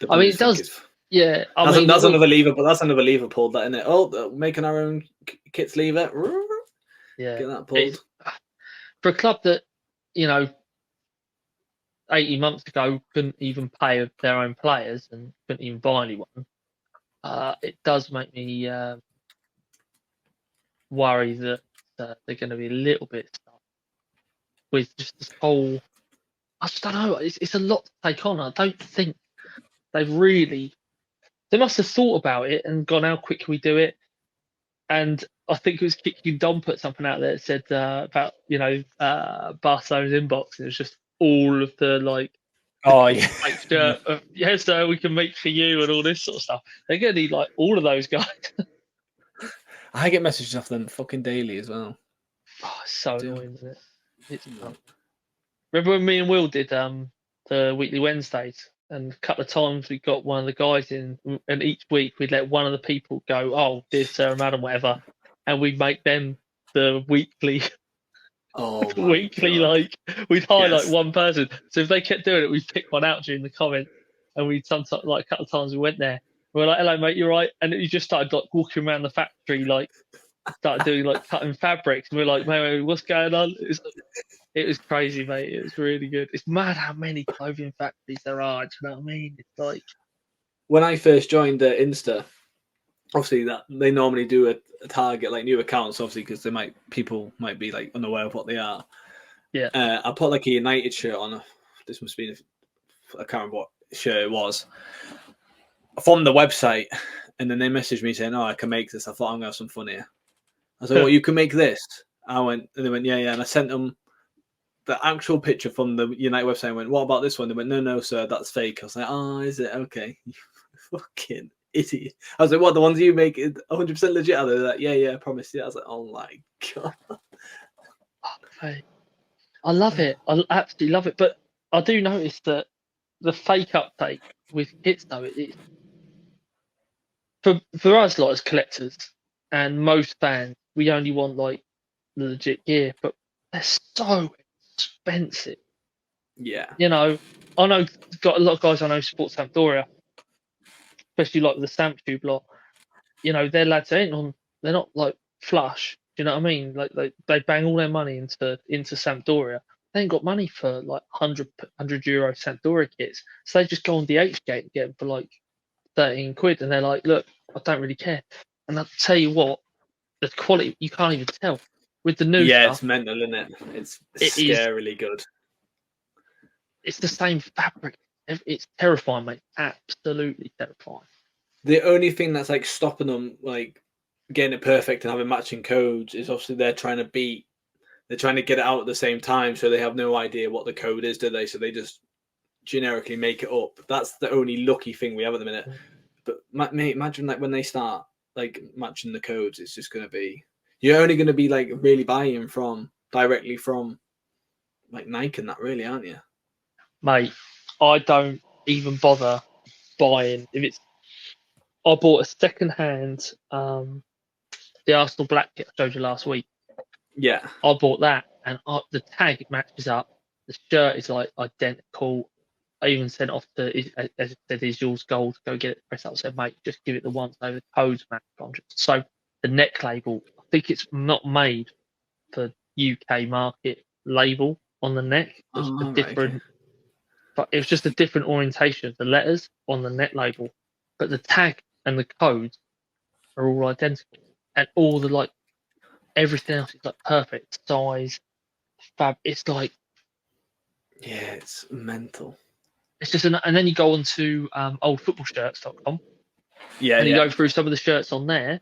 I mean, it does. Yeah, that's another lever, but that's another lever pulled, that, isn't it? Oh, making our own kits lever. Yeah, get that pulled. For a club that 18 months ago couldn't even pay their own players and couldn't even buy anyone, it does make me worry that they're going to be a little bit stuck with just this whole. I just don't know. It's a lot to take on. I don't think they've really. They must have thought about it and gone, how quick can we do it? And I think it was Kiki Dom put something out there that said about Barcelona's inbox, and it was just all of the so we can make for you and all this sort of stuff. They're gonna need all of those guys. I get messages off them fucking daily as well. Oh, it's so annoying, isn't it? It's Remember when me and Will did the weekly Wednesdays, and a couple of times we got one of the guys in, and each week we'd let one of the people go, "Oh, dear sir and madam, whatever," and we'd make them the weekly Oh my weekly, God. like we'd highlight Yes. one person. So if they kept doing it, we'd pick one out during the comment, and we'd sometimes, like a couple of times we went there. We're like, "Hello, mate, you're right," and you just started like walking around the factory, like started doing like cutting fabrics, and we're like, "Mate, what's going on?" It was crazy, mate. It was really good. It's mad how many clothing factories there are. Do you know what I mean? It's like, When I first joined Insta, obviously that they normally do a target like new accounts, obviously because people might be like unaware of what they are. yeah, I put like a United shirt on. This must be I can't remember what shirt it was from the website, and then they messaged me saying, "Oh, I can make this." I thought I'm gonna have some fun here. I said, "Well, you can make this." I went, and they went, "Yeah, yeah." And I sent them the actual picture from the United website. I went, "What about this one?" They went, "No, no, sir, that's fake." I was like, "Oh, is it? Okay." You fucking idiot. I was like, "What, the ones you make 100% legit?" Are they like, "Yeah, yeah, I promise you." I was like, "Oh my God." hey, I love it. I absolutely love it. But I do notice that the fake uptake with kits, though, it's for us, like as collectors and most fans, we only want like the legit gear, but they're so expensive. Yeah. You know, I know got a lot of guys I know support Sampdoria, especially like the Stamp Tube lot. You know, their lads they're not like flush. Do you know what I mean? Like they bang all their money into Sampdoria. They ain't got money for like 100 euro Sampdoria kits, so they just go on DHgate and get them for like 13 quid, and they're like, "Look, I don't really care." And I'll tell you what, the quality you can't even tell with the new Yeah, stuff. it's mental, isn't it? It's It is. scarily good. It's the same fabric. It's terrifying, mate. Absolutely terrifying. The only thing that's like stopping them like getting it perfect and having matching codes is obviously they're trying to get it out at the same time, so they have no idea what the code is, do they? So they just generically make it up. That's the only lucky thing we have at the minute. But mate, imagine like when they start like matching the codes, it's just going to be you're only going to be like really buying directly from like Nike and that, really, aren't you? Mate, I don't even bother buying if it's. I bought a second hand the Arsenal black kit I showed you last week. Yeah. I bought that, and the tag matches up. The shirt is like identical. I even sent off to, as it said, is yours gold? Go get it pressed up. I said, mate, just give it the once over. The codes match 100. So the neck label, I think it's not made for UK market label on the neck. It's a Oh, right, okay. different, but it was just a different orientation of the letters on the net label. But the tag and the codes are all identical, and all the like everything else is like perfect size, fab. It's like Yeah, it's mental. it's just and then you go on to oldfootballshirts.com Yeah, and you yeah. go through some of the shirts on there,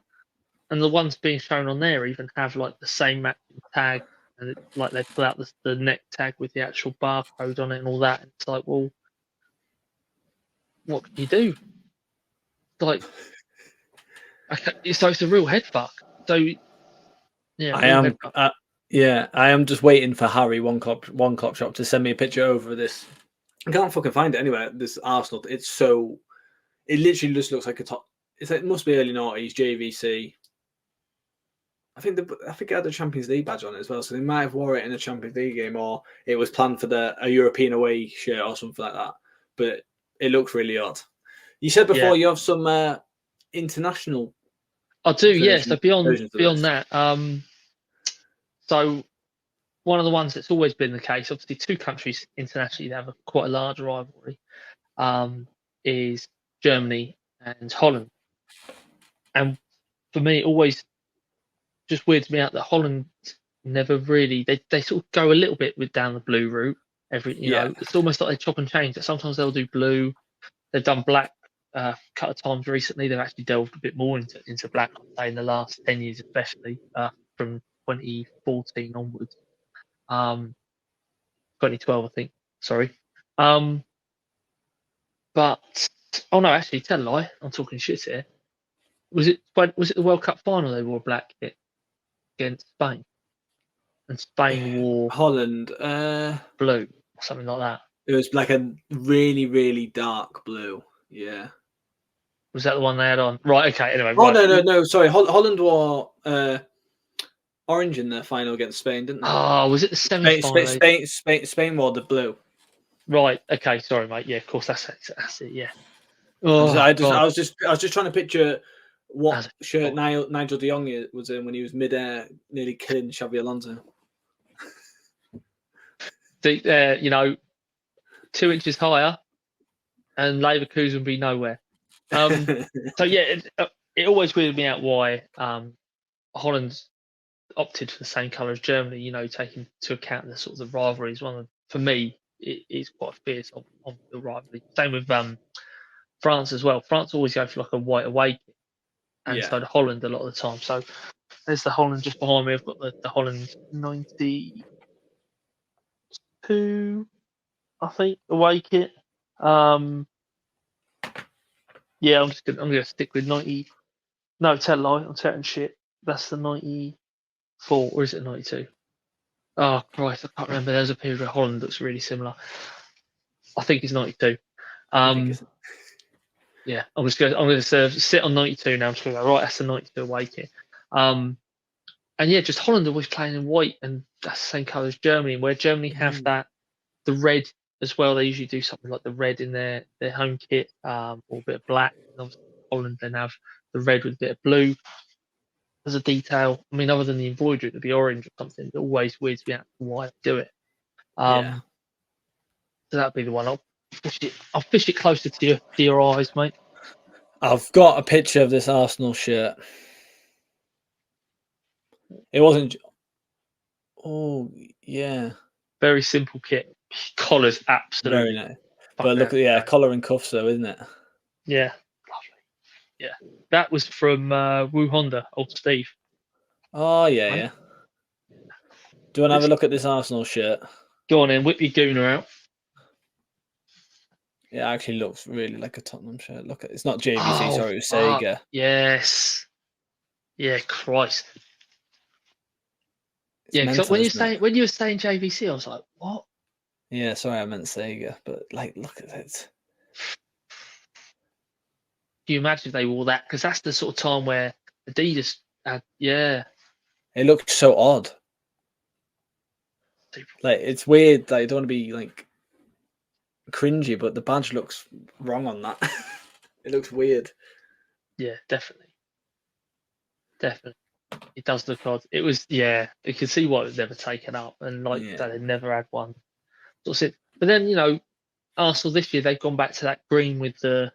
and the ones being shown on there even have like the same matching tag, and like they pull out the neck tag with the actual barcode on it and all that. And it's like, well, what can you do? Like, so it's a real head fuck. So yeah, I real am. head fuck. Yeah, I am just waiting for Harry One Clop Shop to send me a picture over this. I can't fucking find it anywhere. This Arsenal. It's so. It literally just looks like a top. It's like, it must be early noughties JVC. I think it had a Champions League badge on it as well, so they might have wore it in a Champions League game, or it was planned for a European away shirt or something like that. But it looks really odd. You said Yeah, before you have some international I do. Yeah. So versions of beyond this. that, so one of the ones that's always been the case, obviously, two countries internationally that have quite a large rivalry, is Germany and Holland. And for me, it always just weirds me out that Holland never really they sort of go a little bit with down the blue route. Yeah. It's almost like they chop and change. That sometimes they'll do blue. They've done black a couple of times recently. They've actually delved a bit more into black, I'd say, in the last 10 years, especially from 2014 onwards. 2012, I think. Sorry. Um, but oh no, actually, tell a lie. I'm talking shit here. Was it the World Cup final they wore black kit against Spain, and Spain wore Holland. blue? something like that. It was like a really, really dark blue. Yeah. Was that the one they had on? Right. Okay. Anyway. Oh right. no. Sorry, Holland wore orange in their final against Spain, didn't they? Oh, was it the semi-final? Spain wore the blue. Right. Okay. Sorry, mate. Yeah. Of course. That's it. Yeah. I God. was just trying to picture what That's- shirt Nigel de Jong was in when he was midair, nearly killing Xabi Alonso. You know, 2 inches higher, and Leverkusen would be nowhere. So yeah, it always weirded me out why Holland opted for the same colour as Germany. You know, taking into account the sort of the rivalries. For me, it is quite fierce on the rivalry. Same with France as well. France always go for like a white away kit, and so the Holland a lot of the time. So there's the Holland just behind me. I've got the Holland 92, I think, away kit. Yeah, I'm gonna stick with 90. No, tell a lie. I'm telling shit. That's the 94, or is it 92? Oh Christ, I can't remember. There's a period where Holland looks really similar. I think it's 92. Yeah, I'm gonna sit on 92 now. I'm just gonna go right. That's the 92 away kit. And yeah, just Holland always playing in white, and that's the same colour as Germany. Where Germany have the red as well. They usually do something like the red in their home kit, or a bit of black. And obviously Holland then have the red with a bit of blue as a detail. I mean, other than the embroidery, it'd be orange or something. It always weirds me out why they do it. So that'd be the one. I'll fish it closer to your eyes, mate. I've got a picture of this Arsenal shirt. It wasn't. Oh yeah. Very simple kit. Collar's absolutely. Very nice. But look at collar and cuffs though, isn't it? Yeah, lovely. Yeah, that was from Wu Honda, old Steve. Oh yeah. Do you want to have a look at this Arsenal shirt? Go on in, whip your gooner out. It actually looks really like a Tottenham shirt. Look at it's not JVC, sorry, it was Sega. Yes. Yeah, Christ. It's because when you were saying JVC, I was like, what? Yeah, sorry, I meant Sega, but like, look at it. Can you imagine if they wore that? Because that's the sort of time where Adidas had, It looked so odd. Like, it's weird. Like, I don't want to be like cringy, but the badge looks wrong on that. It looks weird. Yeah, definitely. It does look odd. It was, you can see why it was never taken up, and they never had one. But then, Arsenal this year, they've gone back to that green with the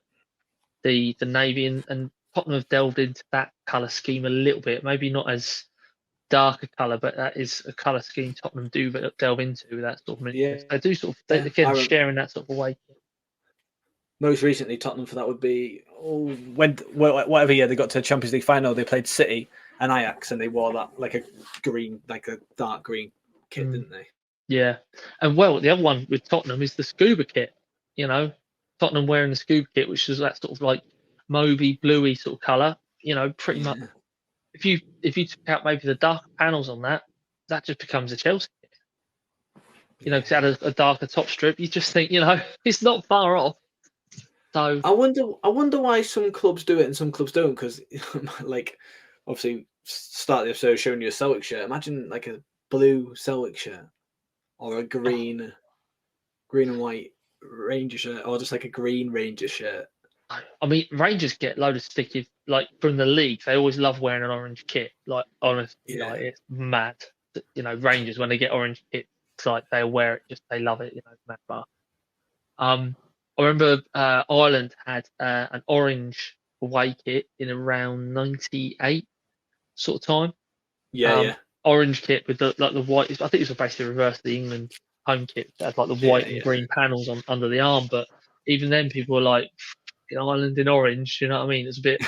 navy, and Tottenham have delved into that colour scheme a little bit. Maybe not as dark a colour, but that is a colour scheme Tottenham do delve into with that sort of. They do sort of again sharing that sort of way. Most recently, Tottenham for that would be whatever year they got to the Champions League final, they played City and Ajax, and they wore that like a dark green kit, didn't they? Yeah, and the other one with Tottenham is the scuba kit. Tottenham wearing the scuba kit, which is that sort of like mauvey, bluey sort of colour. Pretty much. If you took out maybe the darker panels on that just becomes a Chelsea kit. Because it had a darker top strip. You just think, it's not far off. So I wonder why some clubs do it and some clubs don't. Because, like, obviously, start of the episode showing you a Celtic shirt. Imagine like a blue Celtic shirt or a green and white Ranger shirt, or just like a green Ranger shirt. I mean, Rangers get a load of sticky, like from the league. They always love wearing an orange kit. Like, honestly, it's mad. Rangers when they get orange kit, it's like they wear it. They love it. Mad bar. I remember Ireland had an orange away kit in around 98 sort of time. Yeah. Orange kit with the white. I think it was basically reverse the England home kit that had like the white and green panels under the arm. But even then, people were like, Ireland in orange, you know what I mean? It's a bit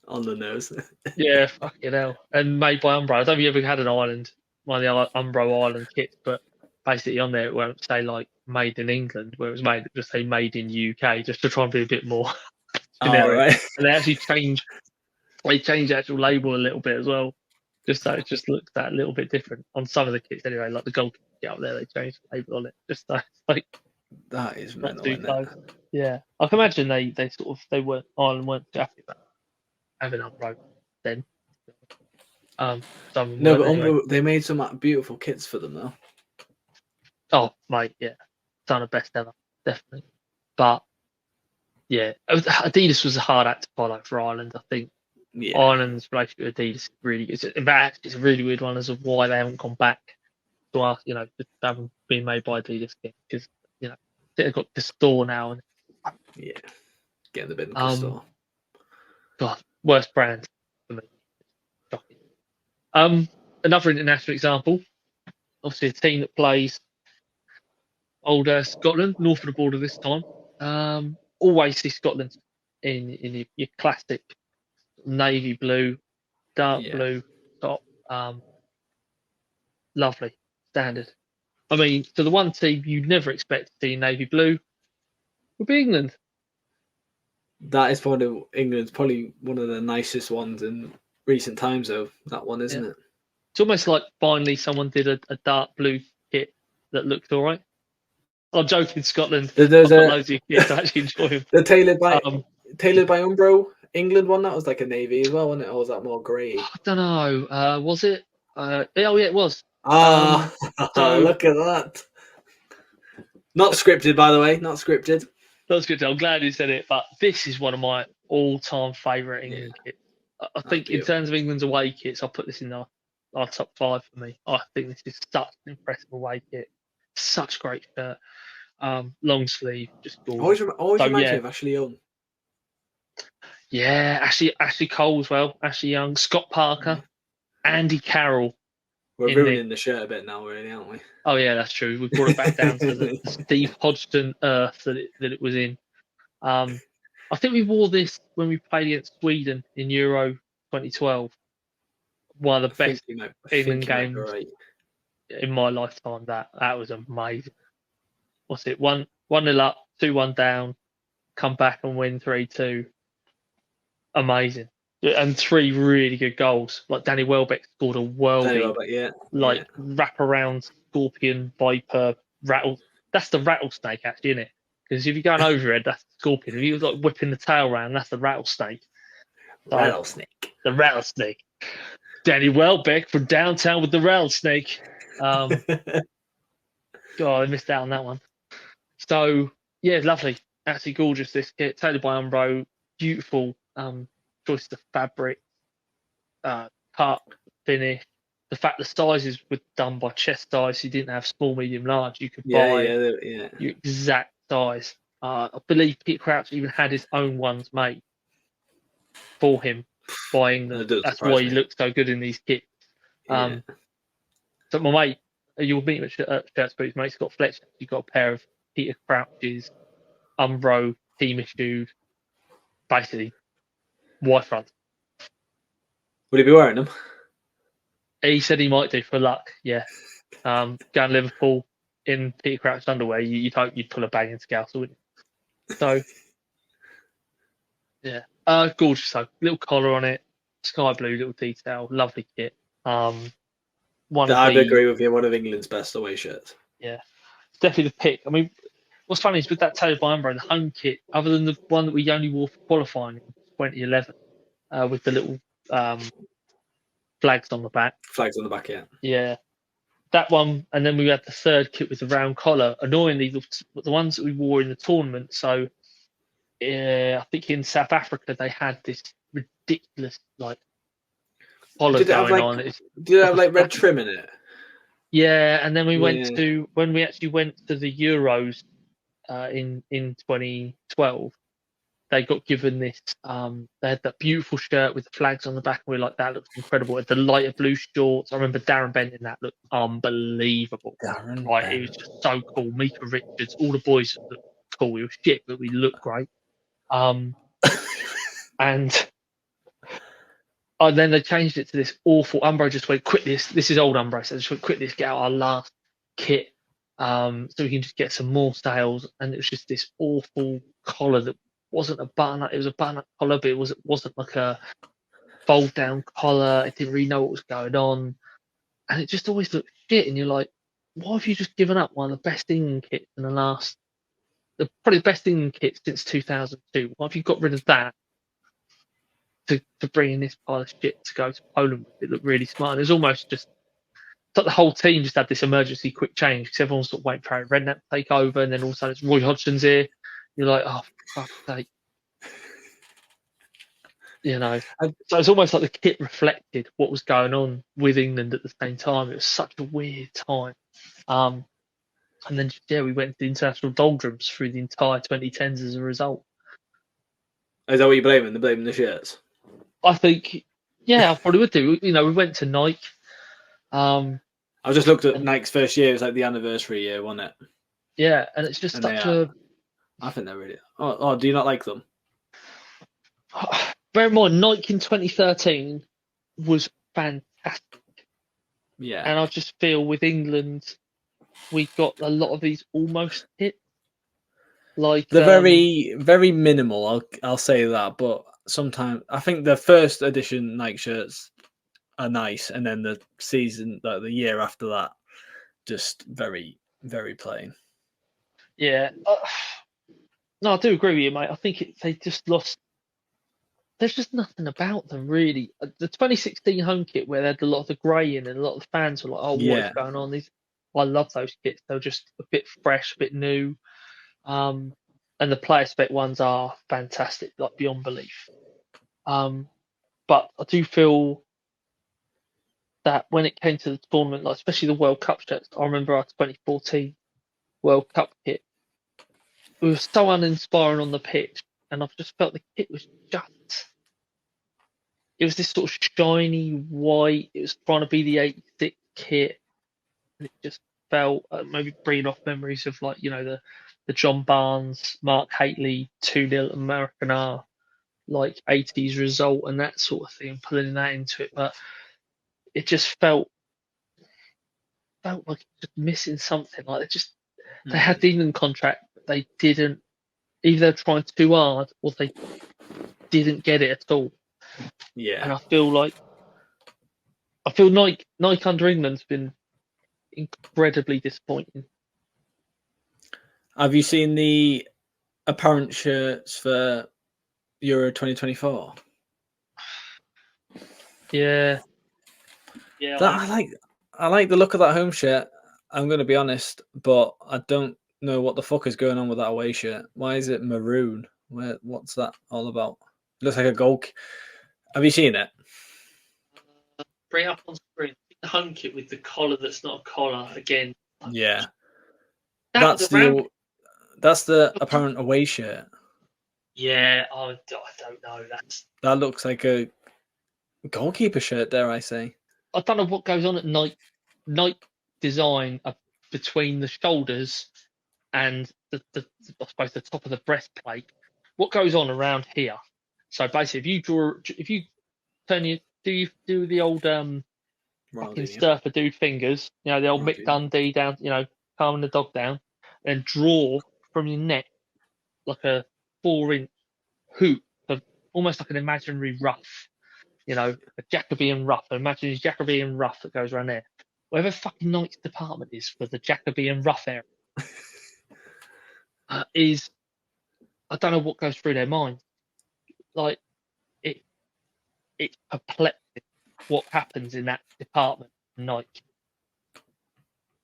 on the nose. Yeah, fucking hell. And made by Umbro. I don't know if you ever had one of the Umbro Ireland kits, but basically on there it won't say like made in England, where it was made, it just say made in UK, just to try and be a bit more generic. Right. And they actually changed the actual label a little bit as well. just so it just looks that little bit different on some of the kits anyway. Like the gold kit up there, they changed the label on it just so it's like That is not mental, too isn't close. it? Yeah, I can imagine they sort of they weren't Ireland weren't too happy about having Umbro then. Some No, but weren't anyway. Umbro, they made some beautiful kits for them though. Oh, mate, yeah, done the best ever, definitely. But yeah, Adidas was a hard act to follow for Ireland. I think Yeah, Ireland's relationship with Adidas is really good. In fact, it's a really weird one as of why they haven't gone back to us. You know, they haven't been made by Adidas because you know they've got the store now and yeah. Get the bin um, store. God, worst brand for me. Shocking. Another international example, obviously a team that plays older Scotland, north of the border this time. Always see Scotland in your classic navy blue, dark Yeah, blue top. Lovely, standard. I mean, to the one team you'd never expect to see in navy blue would be England. that is probably one of the nicest ones in recent times, though. That one, Yeah. isn't it? It's almost like finally someone did a dark blue kit that looked all right. I'm joking, Scotland. There's I've got a loads of kits. I actually enjoy them. the Um, Tailored by Umbro England one that was like a navy as well, wasn't it? Or was that more grey? I don't know. Was it? Oh yeah, it was. Ah, So look at that. Not scripted, by the way. Not scripted. that's good. I'm glad you said it. But this is one of my all-time favourite Yeah, England kits. I that's think in beautiful. terms of England's away kits, I'll put this in our top five for me. I think this is such an impressive away kit. Such a great shirt. Long sleeve, just gorgeous. Always So reminds me yeah, of Ashley Young. yeah. Ashley Cole as well. Ashley Young, Scott Parker, Andy Carroll We're in the. ruining the shirt a bit now, really, aren't we? Oh yeah, that's true. We brought it back down to the Steve Hodgson earth that it was in. I think we wore this when we played against Sweden in Euro 2012. One of the best I England think you might be games right. in my lifetime. That was amazing. What's it? 1-0 up, 2-1 down, come back and win 3-2. Amazing. And three really good goals. Like Danny Welbeck scored a Tell you worldie, what, but yeah, like wraparound scorpion viper rattle. That's the rattlesnake actually, isn't it? Because if you're going overhead, that's the scorpion. If you was like whipping the tail around, that's the rattlesnake. So, rattlesnake. the rattlesnake. Danny Welbeck from downtown with the rattlesnake. God, I missed out on that one. So yeah, lovely, absolutely gorgeous. This kit, tailored by Umbro, beautiful choice of fabric, cut, finish. The fact the sizes were done by chest size, you didn't have small, medium, large. You could buy Yeah. your exact size. I believe Pete Crouch even had his own ones made for him by England. That does That's surprise why he me. looked so good in these kits. Yeah. So my mate, you'll meet him at Shirts Boots, mate. Scott Fletcher. He got a pair of Peter Crouch's Umbro team issued, basically white front. Would he be wearing them? He said he might do for luck. Yeah. Going to Liverpool in Peter Crouch's underwear, you'd hope you'd pull a bang in Scouse, wouldn't you? So yeah, gorgeous. So little collar on it, sky blue little detail, lovely kit. One of I'd the agree with you. One of England's best away shirts. yeah, definitely the pick. I mean, what's funny is with that tailored by Umbro, the home kit, other than the one that we only wore for qualifying in 2011, with the little flags on the back. Flags on the back, yeah. Yeah, that one, and then we had the third kit with the round collar. Annoyingly, the ones that we wore in the tournament. So, I think in South Africa they had this ridiculous like collar Did it have going like? on. It's Did it like have a like red fucking- trim in it? Yeah, and then we went Yeah. to when we actually went to the Euros in 2012. They got given this. They had that beautiful shirt with the flags on the back, and we were like, that looks incredible. The lighter blue shorts. I remember Darren Bent in that looked unbelievable. Right, it was just so cool. Mika Richards, all the boys looked cool. We were shit, but we looked great. And then they changed it to this awful. Umbro just went, quit this. This is old Umbro, so they just went, quit this. Get out our last kit, so we can just get some more sales. And it was just this awful collar that wasn't a button-up. It was a button-up collar, but it wasn't like a fold down collar. It didn't really know what was going on, and it just always looked shit. And you're like, why have you just given up one of the best England kits in probably the best England kit since 2002? Why have you got rid of that to bring in this pile of shit to go to Poland? It looked really smart. It was almost just it's like the whole team just had this emergency quick change because everyone's sort of waiting for Harry Redknapp to take over, and then all of a sudden it's Roy Hodgson's here. You're like, oh, for fuck's sake. So it's almost like the kit reflected what was going on with England at the same time. It was such a weird time. And then, we went to the international doldrums through the entire 2010s as a result. Is that what you're blaming? They're blaming the shirts? I think, I probably would do. We went to Nike. I just looked at Nike's first year. It was like the anniversary year, wasn't it? Yeah, and it's just such a... I think they're really... Oh, do you not like them? Bear in mind, Nike in 2013 was fantastic. Yeah. And I just feel with England, we got a lot of these almost hits. Like they're very, very minimal. I'll say that, but sometimes I think the first edition Nike shirts are nice, and then the season, like the year after that, just very, very plain. Yeah. No, I do agree with you, mate. I think they just lost. There's just nothing about them, really. The 2016 home kit, where they had a lot of the grey in, and a lot of the fans were like, "Oh, what is going on?" I love those kits. They're just a bit fresh, a bit new. And the player spec ones are fantastic, like beyond belief. But I do feel that when it came to the tournament, like especially the World Cup shirts, I remember our 2014 World Cup kit. It was so uninspiring on the pitch, and I've just felt the kit was just. It was this sort of shiny white. It was trying to be the 86 kit, and it just felt maybe bringing off memories of the John Barnes, Mark Haitley 2-0 American R, like 80s result and that sort of thing, pulling that into it. But it just felt like just missing something. Like they had the England contract, but they didn't. Either they're trying too hard or they didn't get it at all. Yeah. And I feel Nike under England's been incredibly disappointing. Have you seen the apparent shirts for Euro 2024? Yeah. I like the look of that home shirt. I'm going to be honest, but I don't know what the fuck is going on with that away shirt. Why is it maroon? What's that all about? It looks like a goal. Have you seen it? Bring up on screen the home kit with the collar that's not a collar again. Yeah. That's the apparent away shirt. Yeah, I don't know. That looks like a goalkeeper shirt, dare I say. I don't know what goes on at Nike design between the shoulders and I suppose the top of the breastplate. What goes on around here? So basically, if you do the old fucking surfer dude fingers, the old Mick Dundee down, calming the dog down, and draw from your neck like a 4-inch hoop of almost like an imaginary ruff, a Jacobean ruff. Imagine a Jacobean ruff that goes around there. Whatever fucking Nike's department is for the Jacobean ruff area is, I don't know what goes through their mind. Like it's perplexing what happens in that department. Nike.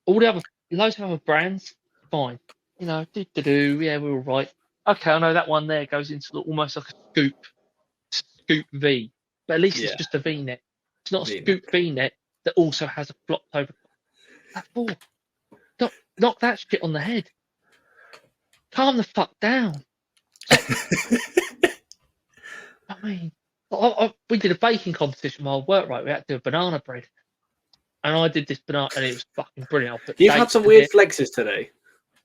All the other loads of other brands, fine. Yeah, we're all right. Okay, I know that one there goes into almost like a scoop V, but at least it's just a V-neck. It's not a scoop V-neck that also has a flopped over. Knock that shit on the head. Calm the fuck down. I mean, we did a baking competition while I worked, right? We had to do a banana bread. And I did this banana, and it was fucking brilliant. You've had some weird flexes today.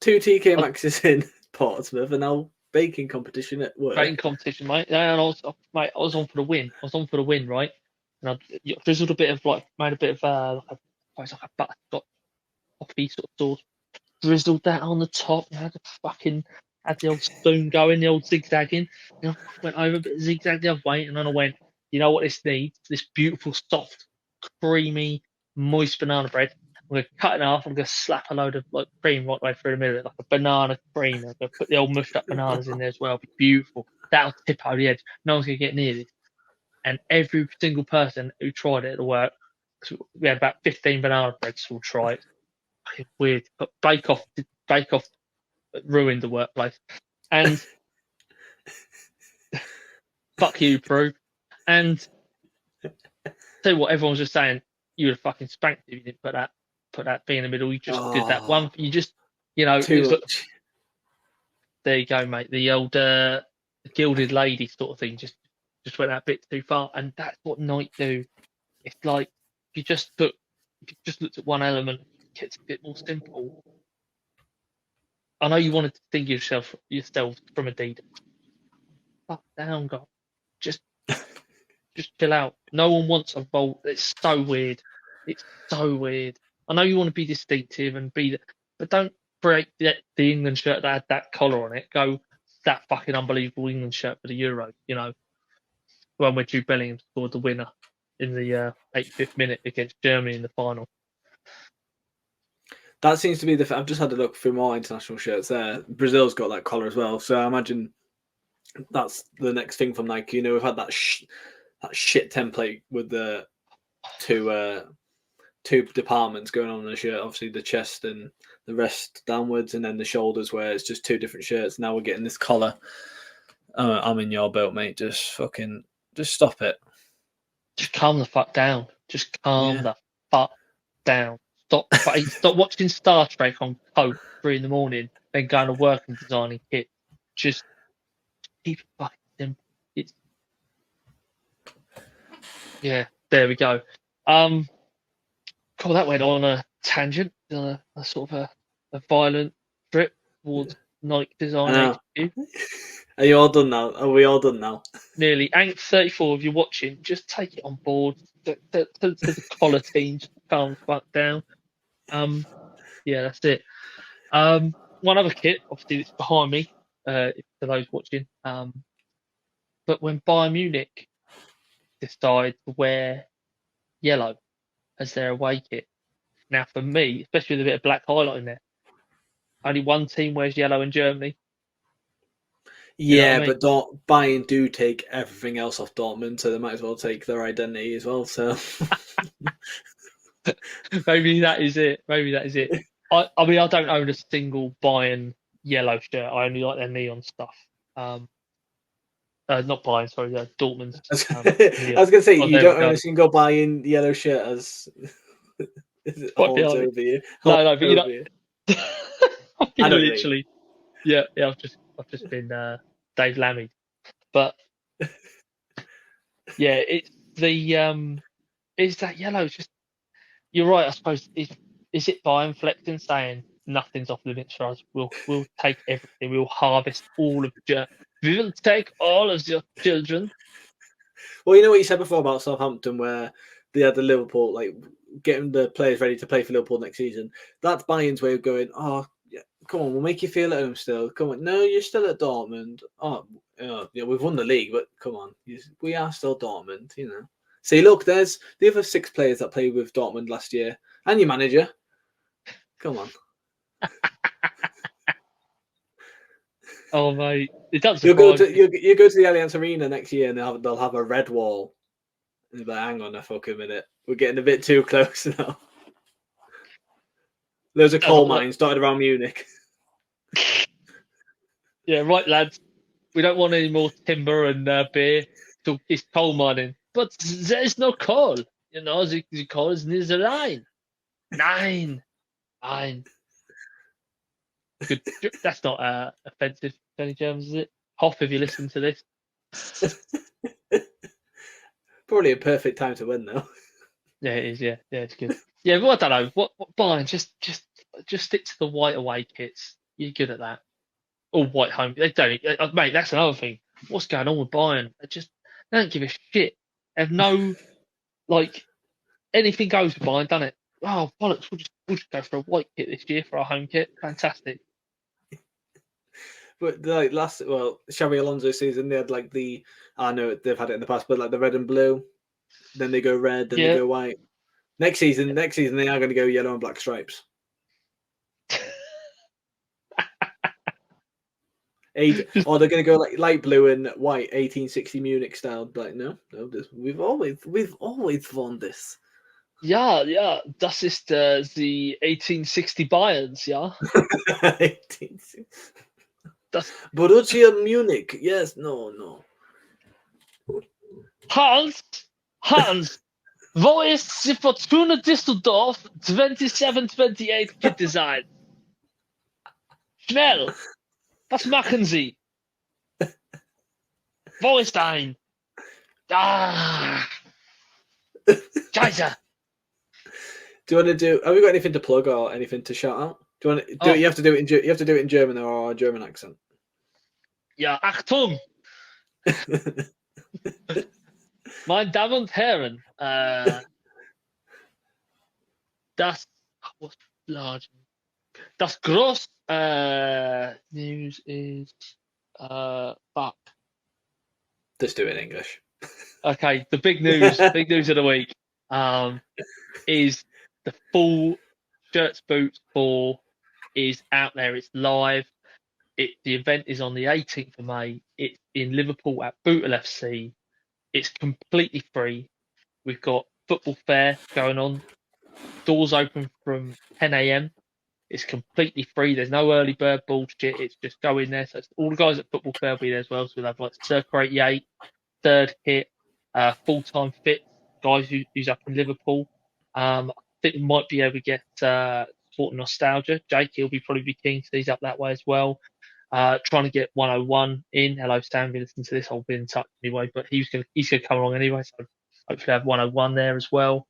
2 TK Maxes in Portsmouth, and now baking competition at work. Baking competition, mate. And I was on for the win. Right? And I drizzled a bit of made a bit of like a butterscotch coffee sort of sauce. Drizzled that on the top. Had the old spoon going, the old zigzagging. Went over a bit zigzag the other way, and then I went, you know what this needs? This beautiful, soft, creamy, moist banana bread. I'm going to cut it in half. I'm going to slap a load of like cream right the way through the middle, like a banana cream. I'm going to put the old mushed up bananas in there as well. It'll be beautiful. That'll tip over the edge. No one's going to get near this. And every single person who tried it at the work, we had about 15 banana breads all try it. It's weird. But Bake Off ruined the workplace. And fuck you, Prue. And tell you what, everyone's just saying you would have fucking spanked if you didn't put that B in the middle. You just did that one. You just, too much. There you go, mate. The old gilded lady sort of thing just went that bit too far, and that's what Nike do. It's like if you just looked at one element, it's a bit more simple. I know you wanted to think yourself from Adidas. Fuck down, God. Just chill out. No one wants a Volt. It's so weird. It's so weird. I know you want to be distinctive and but don't break the England shirt that had that collar on it. Go that fucking unbelievable England shirt for the Euro. One where Jude Bellingham scored the winner in the 85th minute against Germany in the final. That seems to be I've just had a look through more international shirts there. Brazil's got that collar as well, so I imagine that's the next thing from Nike. We've had that shit template with the two departments going on in the shirt. Obviously, the chest and the rest downwards, and then the shoulders where it's just two different shirts. Now we're getting this collar. I'm in your boat, mate. Just stop it. Just calm the fuck down. Just calm the fuck down. Stop watching Star Trek on Coke 3 a.m, then going to work and designing kit. Just keep it fucking simple. There we go. Cool, that went on a tangent, a sort of a violent trip towards Nike Design HQ. Are you all done now? Are we all done now? Nearly. Ank 34, if you're watching, just take it on board. The collar team, just calm the fuck down. That's it. One other kit, obviously, that's behind me, for those watching. But when Bayern Munich decide to wear yellow as their away kit, now for me, especially with a bit of black highlight in there, only one team wears yellow in Germany. Yeah, but Bayern do take everything else off Dortmund, so they might as well take their identity as well. So maybe that is it. I mean, I don't own a single Bayern yellow shirt. I only like their neon stuff. Not Bayern, sorry, Dortmund. I was going to say, you don't own a single Bayern yellow shirt as holds over you. No, but you know, I literally, I've just been Dave Lammy, but it's it's that yellow. It's just, you're right. I suppose is it Bayern flexing, saying nothing's off limits for us? We'll take everything. We'll harvest all of we will take all of your children. Well, you know what you said before about Southampton, where they had the Liverpool, like getting the players ready to play for Liverpool next season. That's Bayern's way of going, oh, yeah, come on, we'll make you feel at home still. Come on. No, you're still at Dortmund. Oh, yeah, we've won the league, but come on. We are still Dortmund, See, look, there's the other 6 players that played with Dortmund last year, and your manager. Come on. Oh, mate. It does. You go to the Allianz Arena next year, and they'll have a red wall. And you'll be like, hang on a fucking minute. We're getting a bit too close now. There's a coal mine started around Munich. Yeah, right, lads. We don't want any more timber and beer. So it's coal mining. But there's no coal. The coal is near the line. Nine. Good. That's not offensive to any Germans, is it? Hoff, if you listen to this. Probably a perfect time to win, though. Yeah, it is. Yeah, it's good. Yeah, but I don't know. What Bayern, just stick to the white away kits. You're good at that. Or white home. They don't, mate. That's another thing. What's going on with Bayern? They don't give a shit. They have no anything goes with Bayern, done it? Oh bollocks! We'll just go for a white kit this year for our home kit. Fantastic. But like Xabi Alonso season, they had like I know they've had it in the past, but like the red and blue, then they go red, then they go white. Next season they are going to go yellow and black stripes. Or they're going to go like light blue and white, 1860 Munich style. But no, we've always won this. Ja, das ist the 1860 Bayerns, ja. Das Borussia Munich, yes, no. Hans, wo ist die Fortuna Düsseldorf 27-28 Kit Design? Schnell, was machen Sie? Wo ist ein? Scheiße. Do you want to do? Have we got anything to plug or anything to shout out? Do you want to do it? You have to do it in. You have to do it in German or a German accent. Ja, Achtung! Meine Damen und Herren, das groß news is fuck. Just do it in English. Okay, the big news of the week is the full Shirts Boots 4 is out there. It's live. The event is on the 18th of May. It's in Liverpool at Bootle FC. It's completely free. We've got football fair going on. Doors open from 10 a.m. It's completely free. There's no early bird bullshit. It's just go in there. So all the guys at football fair will be there as well. So we'll have like Circa 88, Third Kit, Full-Time Fit, guys who's up in Liverpool. I think we might be able to get Sport Nostalgia. Jake, he'll probably be keen because he's up that way as well. Trying to get 101 in. Hello, Stan. If you listen to this, I'll be in touch anyway. But he's gonna come along anyway. So hopefully have 101 there as well.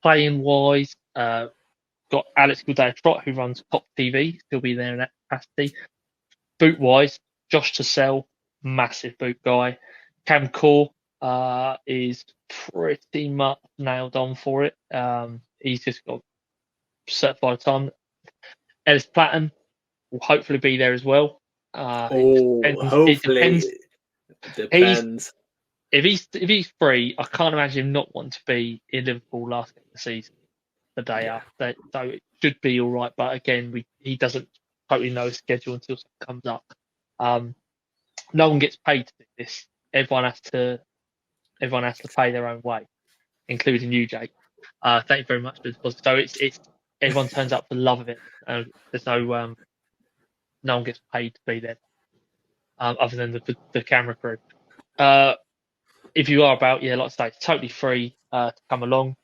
Playing wise, got Alex Goodday-Trott who runs Pop TV. He'll be there in that capacity. Boot wise, Josh Tassell, massive boot guy. Cam Core is pretty much nailed on for it. He's just got certified time. Ellis Platten will hopefully be there as well. Hopefully. It depends. If he's free, I can't imagine him not wanting to be in Liverpool last game of the season, the day after. So it should be all right. But again, he doesn't totally know his schedule until something comes up. No one gets paid to do this. Everyone has to pay their own way, including you, Jake. Thank you very much for the deposit. So it's everyone turns up for the love of it. There's no one gets paid to be there, other than the camera crew. If you are about, like I say, it's totally free to come along.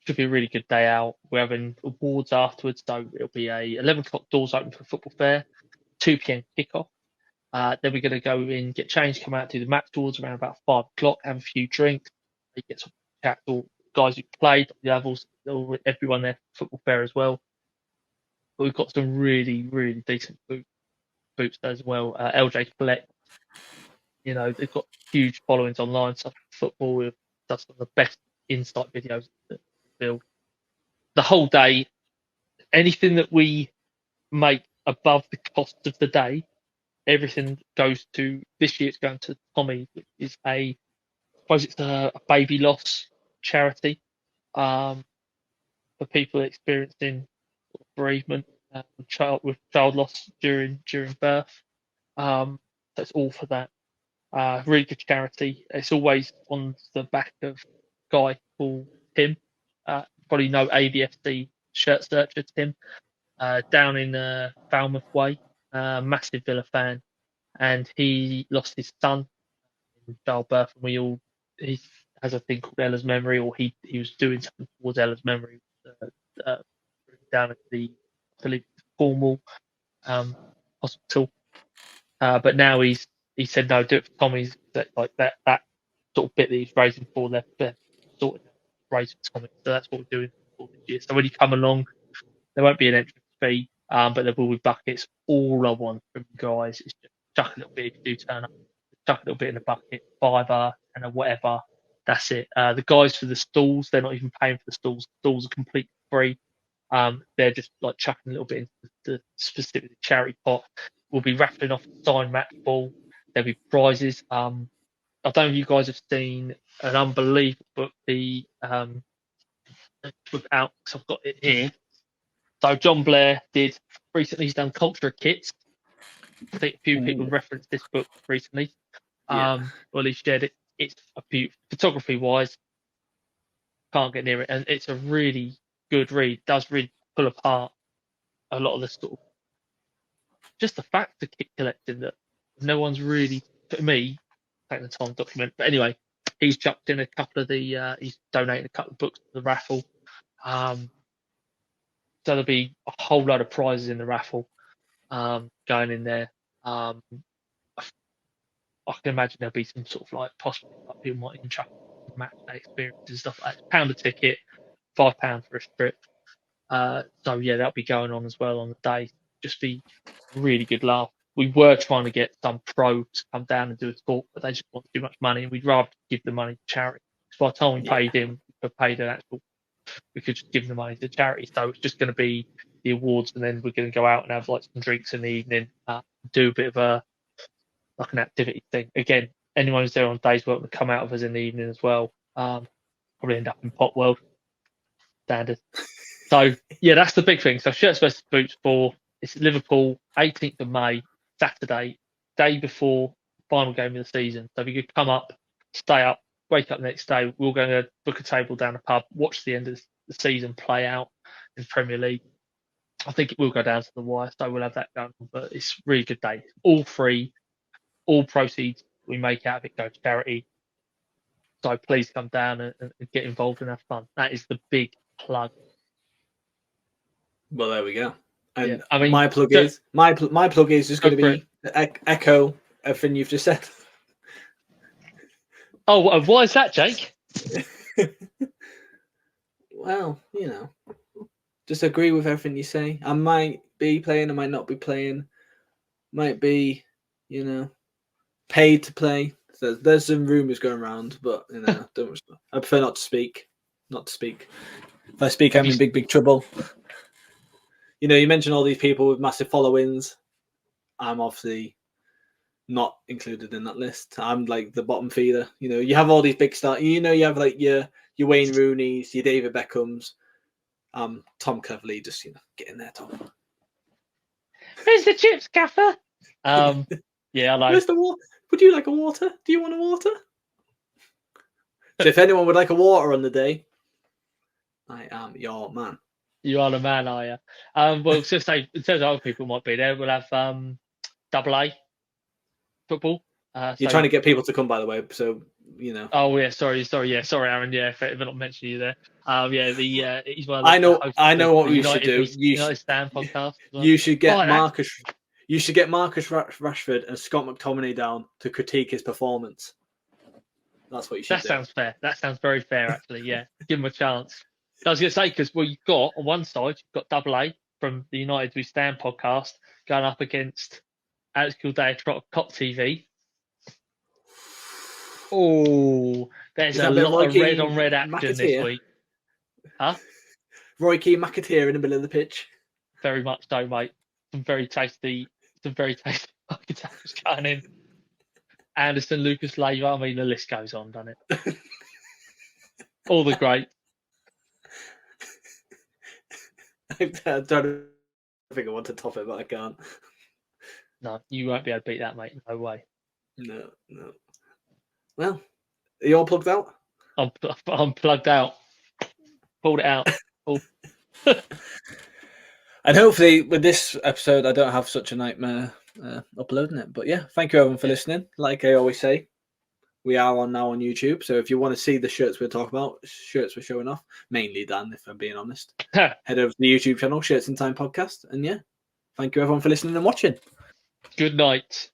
Should be a really good day out. We're having awards afterwards, so it'll be a 11 o'clock doors open for football fair, 2 p.m. kickoff. Then we're going to go in, get changed, come out, do the match tours around about 5 o'clock, have a few drinks, get some chat to guys who played, the levels, everyone there for football fair as well. But we've got some really, really decent boots as well. LJ Collect, they've got huge followings online, such as football. We've done some of the best insight videos that build. The whole day, anything that we make above the cost of the day, everything goes to, this year it's going to Tommy, which is I suppose it's a baby loss charity for people experiencing bereavement, child loss during birth. So it's all for that. Really good charity. It's always on the back of a guy called Tim. Probably know ABFC shirt searcher Tim, down in Falmouth Way. Massive Villa fan, and he lost his son in childbirth, and he has a thing called Ella's Memory, or he was doing something towards Ella's Memory, down at the, I believe, Cornwall hospital. But now he said no, do it for Tommy's, that sort of bit that he's raising for their sort of raising Tommy. So that's what we're doing for this year. So when you come along, there won't be an entrance fee, but there will be buckets. All I want from you guys is just chuck a little bit if you do turn up. Chuck a little bit in the bucket, $5 and whatever. That's it. The guys for the stalls, they're not even paying for the stalls. The stalls are completely free. They're just like chucking a little bit into the specific charity pot. We'll be raffling off a signed match ball. There'll be prizes. I don't know if you guys have seen an unbelievable book. The book out, because I've got it here. So John Blair did recently. He's done culture kits. I think a few people referenced this book recently. Well, he shared it. It's a beautiful, photography wise, can't get near it, and it's a really good read. Does really pull apart a lot of the sort of just the fact of kit collecting that no one's really, for me, taking the time to document. But anyway, he's chucked in a couple of the he's donated a couple of books to the raffle. So there'll be a whole load of prizes in the raffle going in there. I can imagine there'll be some sort of like possibly like people might even chuck match day experiences and stuff like that. £1 a ticket, £5 for a strip. So yeah, that'll be going on as well on the day. Just be a really good laugh. We were trying to get some pro to come down and do a talk, but they just want too much money, and we'd rather give the money to charity. So by the time we paid him, we paid an actual, we could just give the money to charity. So it's just going to be the awards, and then we're going to go out and have like some drinks in the evening, do a bit of a like an activity thing. Again, anyone who's there on days work will come out of us in the evening as well. Probably end up in Pot World standard. So yeah, that's the big thing. So shirts versus boots for it's Liverpool, 18th of May, Saturday, day before final game of the season. So if you could come up, stay up, wake up the next day, we're going to book a table down the pub, watch the end of the season play out in Premier League. I think it will go down to the wire, so we'll have that going on. But it's a really good day. All free, all proceeds we make out of it go to charity. So please come down and get involved and have fun. That is the big plug. Well, there we go. And yeah, I mean, my plug is just going to be echo everything you've just said. Oh, why is that, Jake? Well, you know, just agree with everything you say. I might be playing, I might not be playing, might be, you know, paid to play. So there's some rumours going around, but you know, I prefer not to speak. Not to speak. If I speak, I'm in big trouble. You know, you mentioned all these people with massive followings. I'm obviously not included in that list. I'm like the bottom feeder. You know, you have all these big stars. You know, you have like your Wayne Rooney's, your David Beckhams. Tom Cleverley, just get in there, Tom. Where's the chips, Gaffer? Yeah, I know. Where's the water? Would you like a water? Do you want a water? So if anyone would like a water on the day, I am your man. You are the man, are you? Well, just say in terms of other people might be there, we'll have AA football. You're trying to get people to come, by the way, so you know. Oh yeah, sorry, Aaron. Yeah, if I'm not mentioning you there. Yeah, he's one of the I know what you should do. United Stand podcast. Well. You should get Marcus. You should get Marcus Rashford and Scott McTominay down to critique his performance. That's what you should do. That sounds fair. That sounds very fair, actually. Yeah, give him a chance. I was going to say, because you've got on one side, you've got AA from the United We Stand podcast going up against Alex Kildare Trot Cop TV. Oh, there's a lot of red on red action this week. Huh? Roy Keane McAteer in the middle of the pitch. Very much so, mate. Some very tasty fucking tackles going in. Anderson, Lucas Leiva. I mean, the list goes on, doesn't it? All the great. I don't think I want to top it, but I can't. No, you won't be able to beat that, mate. No way. No. Well, are you all plugged out? I'm plugged out. Pulled it out. And hopefully with this episode, I don't have such a nightmare uploading it. But yeah, thank you everyone for listening. Like I always say, we are now on YouTube. So if you want to see the shirts we're talking about, shirts we're showing off, mainly Dan, if I'm being honest, head over to the YouTube channel, Shirts in Time Podcast. And yeah, thank you everyone for listening and watching. Good night.